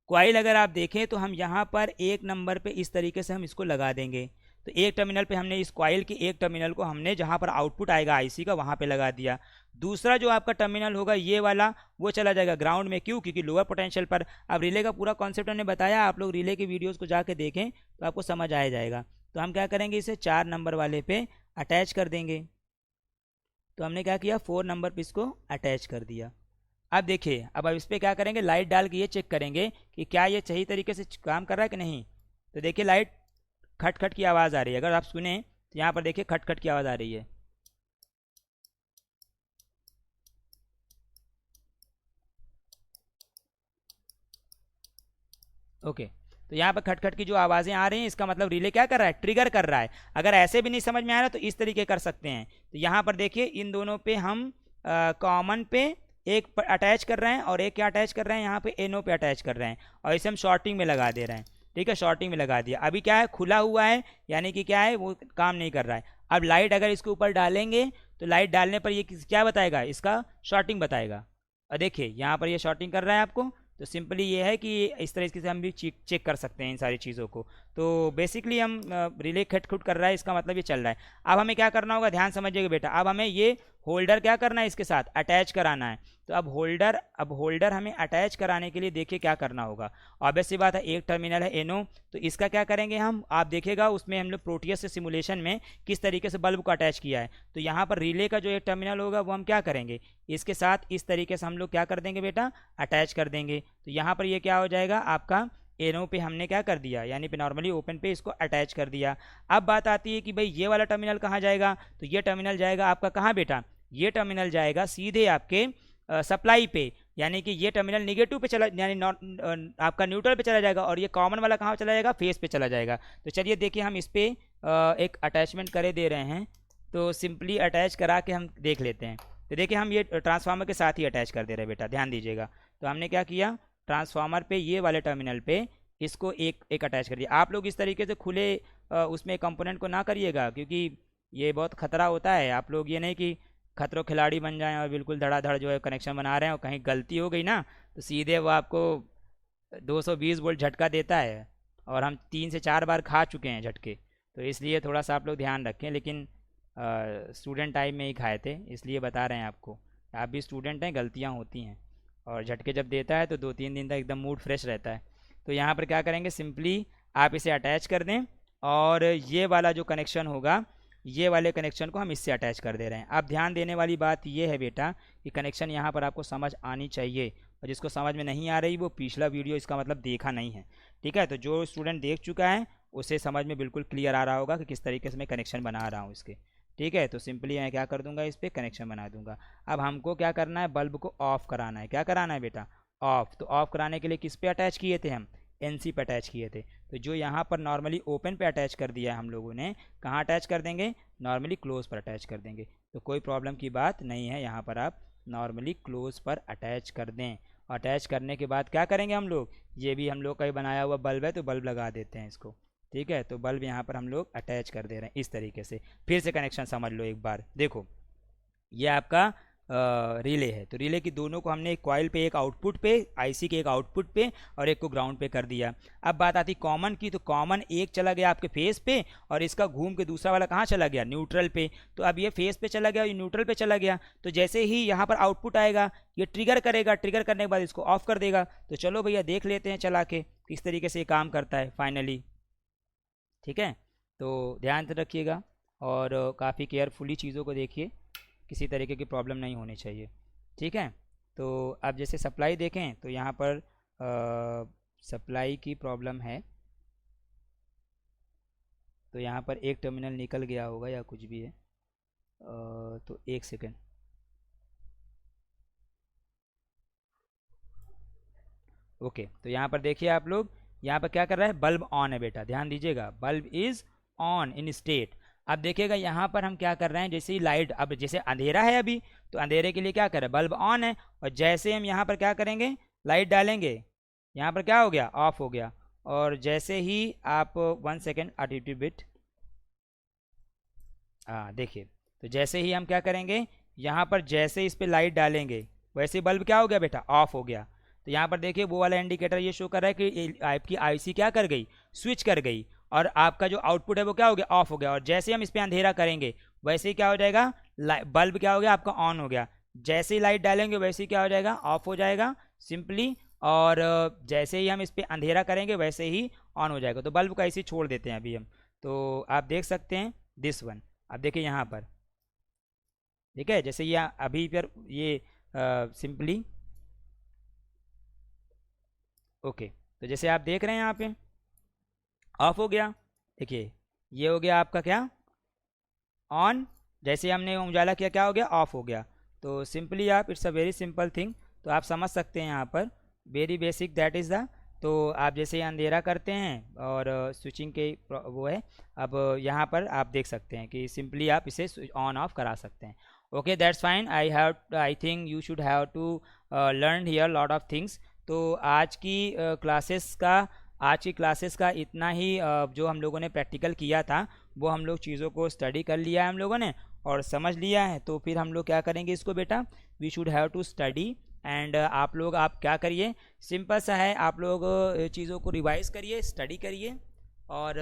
कॉइल अगर आप देखें तो हम यहाँ पर 1 नंबर पे इस तरीके से हम इसको लगा देंगे। तो एक टर्मिनल पे हमने इस कॉइल के एक टर्मिनल को हमने जहाँ पर आउटपुट आएगा आईसी का वहाँ पे लगा दिया। दूसरा जो आपका टर्मिनल होगा ये वाला, वो चला जाएगा ग्राउंड में। क्यों, क्योंकि लोअर पोटेंशियल पर। अब रिले का पूरा कॉन्सेप्ट हमने बताया, आप लोग रिले की वीडियोज़ को जाके देखें तो आपको समझ आ जाएगा। तो हम क्या करेंगे, इसे 4 नंबर वाले पे अटैच कर देंगे। तो हमने क्या किया, 4 नंबर पे इसको अटैच कर दिया। अब देखिए, अब इस पर क्या करेंगे, लाइट डाल के ये चेक करेंगे कि क्या ये सही तरीके से काम कर रहा है कि नहीं। तो देखिए लाइट खट खट की आवाज़ आ रही है, अगर आप सुने तो यहाँ पर देखिए खट खट की आवाज़ आ रही है। ओके, तो यहाँ पर खट खट की जो आवाज़ें आ रही हैं, इसका मतलब रिले क्या कर रहा है, ट्रिगर कर रहा है। अगर ऐसे भी नहीं समझ में आ रहा तो इस तरीके कर सकते हैं। तो यहाँ पर देखिए इन दोनों पे हम कॉमन पे एक अटैच कर रहे हैं और एक क्या अटैच कर रहे हैं, यहाँ पे एनओ पे अटैच कर रहे हैं, और इसे हम शॉर्टिंग में लगा दे रहे हैं। ठीक है, शॉर्टिंग में लगा दिया। अभी क्या है, खुला हुआ है, यानी कि क्या है, वो काम नहीं कर रहा है। अब लाइट अगर इसके ऊपर डालेंगे तो लाइट डालने पर ये क्या बताएगा, इसका शॉर्टिंग बताएगा। और देखिए यहाँ पर ये शॉर्टिंग कर रहा है आपको। तो सिंपली ये है कि इस तरीके से हम भी चेक कर सकते हैं इन सारी चीज़ों को। तो बेसिकली हम रिले खट खुट कर रहा है, इसका मतलब ये चल रहा है। अब हमें क्या करना होगा, ध्यान समझिएगा बेटा, अब हमें ये होल्डर क्या करना है, इसके साथ अटैच कराना है। तो अब होल्डर हमें अटैच कराने के लिए देखिए क्या करना होगा। ऑब्वियस सी बात है, एक टर्मिनल है एनो, तो इसका क्या करेंगे हम, आप देखिएगा उसमें हम लोग प्रोटियस से सिमुलेशन में किस तरीके से बल्ब को अटैच किया है। तो यहाँ पर रिले का जो एक टर्मिनल होगा वो हम क्या करेंगे, इसके साथ इस तरीके से हम लोग क्या कर देंगे बेटा, अटैच कर देंगे। तो यहाँ पर ये क्या हो जाएगा आपका, एनो पे हमने क्या कर दिया, यानी पे नॉर्मली ओपन पे इसको अटैच कर दिया। अब बात आती है कि भाई ये वाला टर्मिनल कहाँ जाएगा, तो ये टर्मिनल जाएगा आपका कहाँ बेटा, ये टर्मिनल जाएगा सीधे आपके सप्लाई पे, यानी कि ये टर्मिनल निगेटिव पे चला, यानी आपका न्यूट्रल पे चला जाएगा, और ये कॉमन वाला कहाँ चला जाएगा, फेस पे चला जाएगा। तो चलिए देखिए हम इस पर एक अटैचमेंट करे दे रहे हैं, तो सिंपली अटैच करा के हम देख लेते हैं। तो देखिए हम ये ट्रांसफार्मर के साथ ही अटैच कर दे रहे हैं बेटा, ध्यान दीजिएगा। तो हमने क्या किया, ट्रांसफार्मर पे ये वाले टर्मिनल पे इसको एक अटैच कर दिया। आप लोग इस तरीके से खुले उसमें कंपोनेंट को ना करिएगा, क्योंकि ये बहुत खतरा होता है। आप लोग ये नहीं कि खतरों खिलाड़ी बन जाएं और बिल्कुल धड़ाधड़ जो है कनेक्शन बना रहे हैं, और कहीं गलती हो गई ना तो सीधे वो आपको 220 वोल्ट झटका देता है, और हम 3 से 4 बार खा चुके हैं झटके। तो इसलिए थोड़ा सा आप लोग ध्यान रखें, लेकिन स्टूडेंट टाइम में ही खाए थे, इसलिए बता रहे हैं आपको। आप भी स्टूडेंट हैं, गलतियाँ होती हैं, और झटके जब देता है तो 2-3 दिन तक एकदम मूड फ्रेश रहता है। तो यहाँ पर क्या करेंगे, सिंपली आप इसे अटैच कर दें, और ये वाला जो कनेक्शन होगा, ये वाले कनेक्शन को हम इससे अटैच कर दे रहे हैं। अब ध्यान देने वाली बात ये है बेटा कि कनेक्शन यहाँ पर आपको समझ आनी चाहिए, और जिसको समझ में नहीं आ रही वो पिछला वीडियो इसका मतलब देखा नहीं है, ठीक है। तो जो स्टूडेंट देख चुका है उसे समझ में बिल्कुल क्लियर आ रहा होगा कि किस तरीके से मैं कनेक्शन बना रहा हूँ इसके, ठीक है। तो सिंपली मैं क्या कर दूंगा, इस पर कनेक्शन बना दूंगा। अब हमको क्या करना है, बल्ब को ऑफ कराना है। क्या कराना है बेटा, ऑफ। तो ऑफ कराने के लिए किस पे अटैच किए थे हम, एनसी पे अटैच किए थे। तो जो यहाँ पर नॉर्मली ओपन पे अटैच कर दिया है हम लोगों ने, कहाँ अटैच कर देंगे, नॉर्मली क्लोज पर अटैच कर देंगे। तो कोई प्रॉब्लम की बात नहीं है, यहाँ पर आप नॉर्मली क्लोज पर अटैच कर दें। अटैच करने के बाद क्या करेंगे हम लोग, ये भी हम लोग का ही बनाया हुआ बल्ब है, तो बल्ब लगा देते हैं इसको, ठीक है। तो बल्ब यहाँ पर हम लोग अटैच कर दे रहे हैं इस तरीके से। फिर से कनेक्शन समझ लो एक बार, देखो ये आपका रिले है। तो रिले की दोनों को हमने एक कॉइल पे, एक आउटपुट पे, आईसी के एक आउटपुट पे और एक को ग्राउंड पे कर दिया। अब बात आती कॉमन की, तो कॉमन एक चला गया आपके फेस पे, और इसका घूम के दूसरा वाला कहाँ चला गया, न्यूट्रल पे। तो अब ये फेस पे चला गया और ये न्यूट्रल पे चला गया। तो जैसे ही यहाँ पर आउटपुट आएगा ये ट्रिगर करेगा, ट्रिगर करने के बाद इसको ऑफ कर देगा। तो चलो भैया देख लेते हैं चला के किस तरीके से ये काम करता है फाइनली, ठीक है। तो ध्यान से रखिएगा और काफ़ी केयरफुली चीज़ों को देखिए, किसी तरीके की प्रॉब्लम नहीं होनी चाहिए, ठीक है। तो अब जैसे सप्लाई देखें तो यहाँ पर सप्लाई की प्रॉब्लम है। तो यहाँ पर एक टर्मिनल निकल गया होगा या कुछ भी है, तो एक सेकेंड। ओके, तो यहाँ पर देखिए आप लोग, यहाँ पर क्या कर रहा है, बल्ब ऑन है बेटा, ध्यान दीजिएगा, bulb is on in state. अब देखिएगा यहाँ पर हम क्या कर रहे हैं, जैसे ही लाइट, अब जैसे अंधेरा है अभी, तो अंधेरे के लिए क्या करें, बल्ब ऑन है, और जैसे हम यहाँ पर क्या करेंगे, लाइट डालेंगे, यहाँ पर क्या हो गया, ऑफ हो गया। और जैसे ही आप 1 सेकेंड अटिट्यूड बिट, हाँ देखिए, तो जैसे ही हम क्या करेंगे, यहाँ पर जैसे इस पर लाइट डालेंगे वैसे बल्ब क्या हो गया बेटा, ऑफ हो गया। तो यहाँ पर देखिए वो वाला इंडिकेटर ये शो कर रहा है कि आपकी आईसी क्या कर गई, स्विच कर गई, और आपका जो आउटपुट है वो क्या हो गया, ऑफ हो गया। और जैसे हम इस पर अंधेरा करेंगे वैसे ही क्या हो जाएगा, बल्ब क्या हो गया आपका, ऑन हो गया। जैसे ही लाइट डालेंगे वैसे ही क्या हो जाएगा, ऑफ हो जाएगा सिंपली। और जैसे ही हम इस पर अंधेरा करेंगे वैसे ही ऑन हो जाएगा। तो बल्ब को ऐसे ही छोड़ देते हैं अभी हम। तो आप देख सकते हैं दिस वन, अब देखिए यहाँ पर, ठीक है, जैसे ये अभी पर ये सिंपली, ओके। तो जैसे आप देख रहे हैं यहाँ पे ऑफ हो गया, देखिए ये हो गया आपका क्या, ऑन। जैसे हमने उजाला किया क्या हो गया, ऑफ हो गया। तो सिंपली आप, it's a very simple thing, तो आप समझ सकते हैं यहाँ पर, very basic that is the. तो आप जैसे ही अंधेरा करते हैं और स्विचिंग के वो है, अब यहाँ पर आप देख सकते हैं कि सिंपली आप इसे ऑन ऑफ करा सकते हैं। Okay that's fine, I think you should have to learn here lot of things. तो आज की क्लासेस का इतना ही, जो हम लोगों ने प्रैक्टिकल किया था वो हम लोग चीज़ों को स्टडी कर लिया है हम लोगों ने और समझ लिया है। तो फिर हम लोग क्या करेंगे इसको बेटा, we should have to study. And आप क्या करिए, सिंपल सा है, आप लोग चीज़ों को रिवाइज करिए, स्टडी करिए, और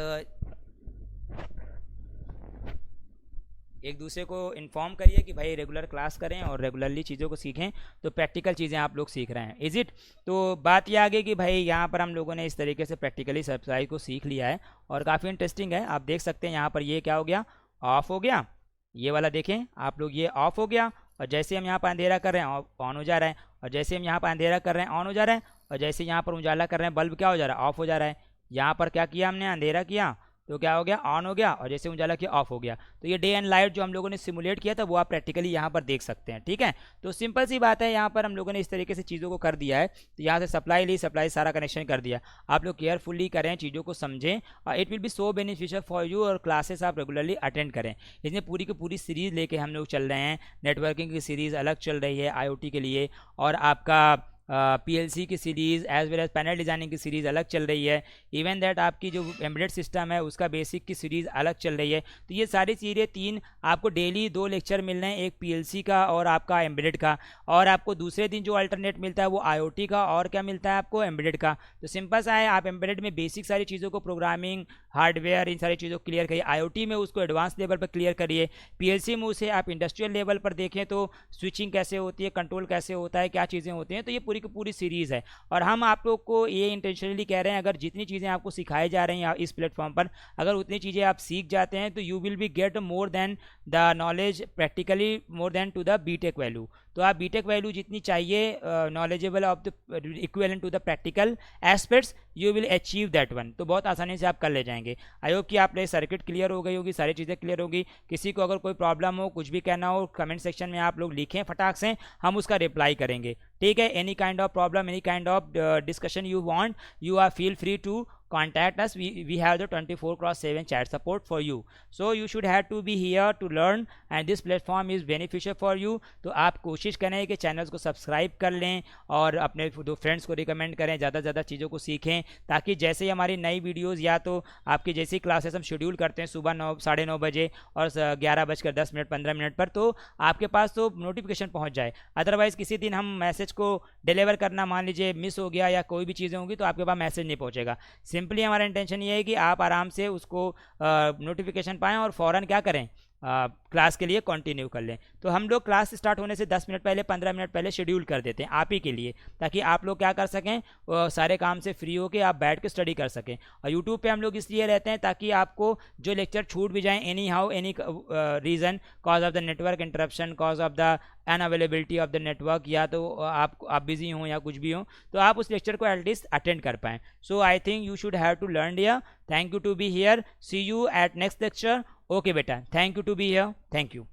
एक दूसरे को इन्फॉर्म करिए कि भाई रेगुलर क्लास करें और रेगुलरली चीज़ों को सीखें, तो प्रैक्टिकल चीज़ें आप लोग सीख रहे हैं। Is it? तो बात ये आ गई कि भाई यहाँ पर हम लोगों ने इस तरीके से प्रैक्टिकली सप्लाई को सीख लिया है और काफ़ी इंटरेस्टिंग है। आप देख सकते हैं यहाँ पर ये क्या हो गया, ऑफ हो गया, ये वाला देखें आप लोग, ये ऑफ हो गया, और जैसे हम यहाँ पर अंधेरा कर रहे हैं ऑन हो जा रहा है, और जैसे हम यहाँ पर अंधेरा कर रहे हैं ऑन हो जा रहा है, और जैसे यहाँ पर उजाला कर रहे हैं बल्ब क्या हो जा रहा है, ऑफ हो जा रहा है। यहाँ पर क्या किया हमने, अंधेरा किया तो क्या हो गया, ऑन हो गया, और जैसे उजाला किया ऑफ हो गया। तो ये डे एंड लाइट जो हम लोगों ने सिमुलेट किया था वो आप प्रैक्टिकली यहाँ पर देख सकते हैं। ठीक है, तो सिंपल सी बात है, यहाँ पर हम लोगों ने इस तरीके से चीज़ों को कर दिया है। तो यहाँ से सप्लाई ली, सप्लाई सारा कनेक्शन कर दिया। आप लोग केयरफुली करें, चीज़ों को समझें, और it will B so beneficial for you, और क्लासेस आप रेगुलरली अटेंड करें। इसमें पूरी की पूरी सीरीज़ लेके हम लोग चल रहे हैं। नेटवर्किंग की सीरीज़ अलग चल रही है IoT के लिए, और आपका PLC की series as well as panel designing की सीरीज़ अलग चल रही है। इवन दैट आपकी जो एम्बेडेड सिस्टम है उसका बेसिक की सीरीज़ अलग चल रही है। तो ये सारी चीज़ें तीन आपको डेली 2 लेक्चर मिल रहे हैं, एक PLC का और आपका एम्बेडेड का, और आपको दूसरे दिन जो अल्टरनेट मिलता है वो IoT का, और क्या मिलता है आपको, एम्बेडेड का। तो सिंपल सा है, आप एम्बेडेड में बेसिक सारी चीज़ों को, प्रोग्रामिंग, हार्डवेयर, इन सारी चीज़ों को क्लियर करिए। IoT में उसको एडवांस लेवल पर क्लियर करिए। PLC में उसे आप इंडस्ट्रियल लेवल पर देखें तो स्विचिंग कैसे होती है, कंट्रोल कैसे होता है, क्या चीज़ें होती हैं। तो ये पूरी की पूरी सीरीज़ है, और हम आप लोग को ये इंटेंशनली कह रहे हैं, अगर जितनी चीज़ें आपको सिखाई जा रही हैं इस प्लेटफॉर्म पर, अगर उतनी चीज़ें आप सीख जाते हैं तो you will be get more than the knowledge practically, more than to the BTech value. तो आप बीटेक वैल्यू जितनी चाहिए knowledgeable of the equivalent to the practical aspects, you will achieve that one. तो बहुत आसानी से आप कर ले जाएंगे। आई होप कि आप ले सर्किट क्लियर हो गई होगी, सारी चीज़ें क्लियर होगी। किसी को अगर कोई प्रॉब्लम हो, कुछ भी कहना हो, कमेंट सेक्शन में आप लोग लिखें फटाक से, हम उसका रिप्लाई करेंगे। ठीक है, any kind of problem, any kind of discussion you want, you are feel free to contact us. We have the 24/7 chat support for you, so you should have to be here to learn, and this platform is beneficial for you. तो आप कोशिश करें कि channels को subscribe कर लें और अपने दो फ्रेंड्स को रिकमेंड करें, ज़्यादा से ज़्यादा चीज़ों को सीखें, ताकि जैसे ही हमारी नई वीडियोज़ या तो आपकी जैसी क्लासेस हम शेड्यूल करते हैं सुबह 9-9:30 बजे और 11:10 15 मिनट पर, तो आपके पास तो नोटिफिकेशन पहुंच जाए। अदरवाइज़ किसी दिन हम मैसेज को डिलीवर करना मान लीजिए मिस हो गया या कोई भी चीज़ें होंगी तो आपके पास मैसेज नहीं पहुंचेगा। सिंपली हमारा इंटेंशन ये है कि आप आराम से उसको नोटिफिकेशन पाएँ और फ़ौरन क्या करें, क्लास के लिए कंटिन्यू कर लें। तो हम लोग क्लास स्टार्ट होने से 10 मिनट पहले, 15 मिनट पहले शेड्यूल कर देते हैं आप ही के लिए, ताकि आप लोग क्या कर सकें, सारे काम से फ्री होकर आप बैठ के स्टडी कर सकें। और यूट्यूब पे हम लोग इसलिए रहते हैं ताकि आपको जो लेक्चर छूट भी जाएँ any how any reason, cause of the network interruption, cause of the unavailability of the network, या तो आप बिजी हों या कुछ भी हो, तो आप उस लेक्चर को एटलीस्ट अटेंड कर पाएँ। So I think you should have to learn here. Thank you to be here, see you at next lecture. Okay बेटा, thank you to be here, thank you.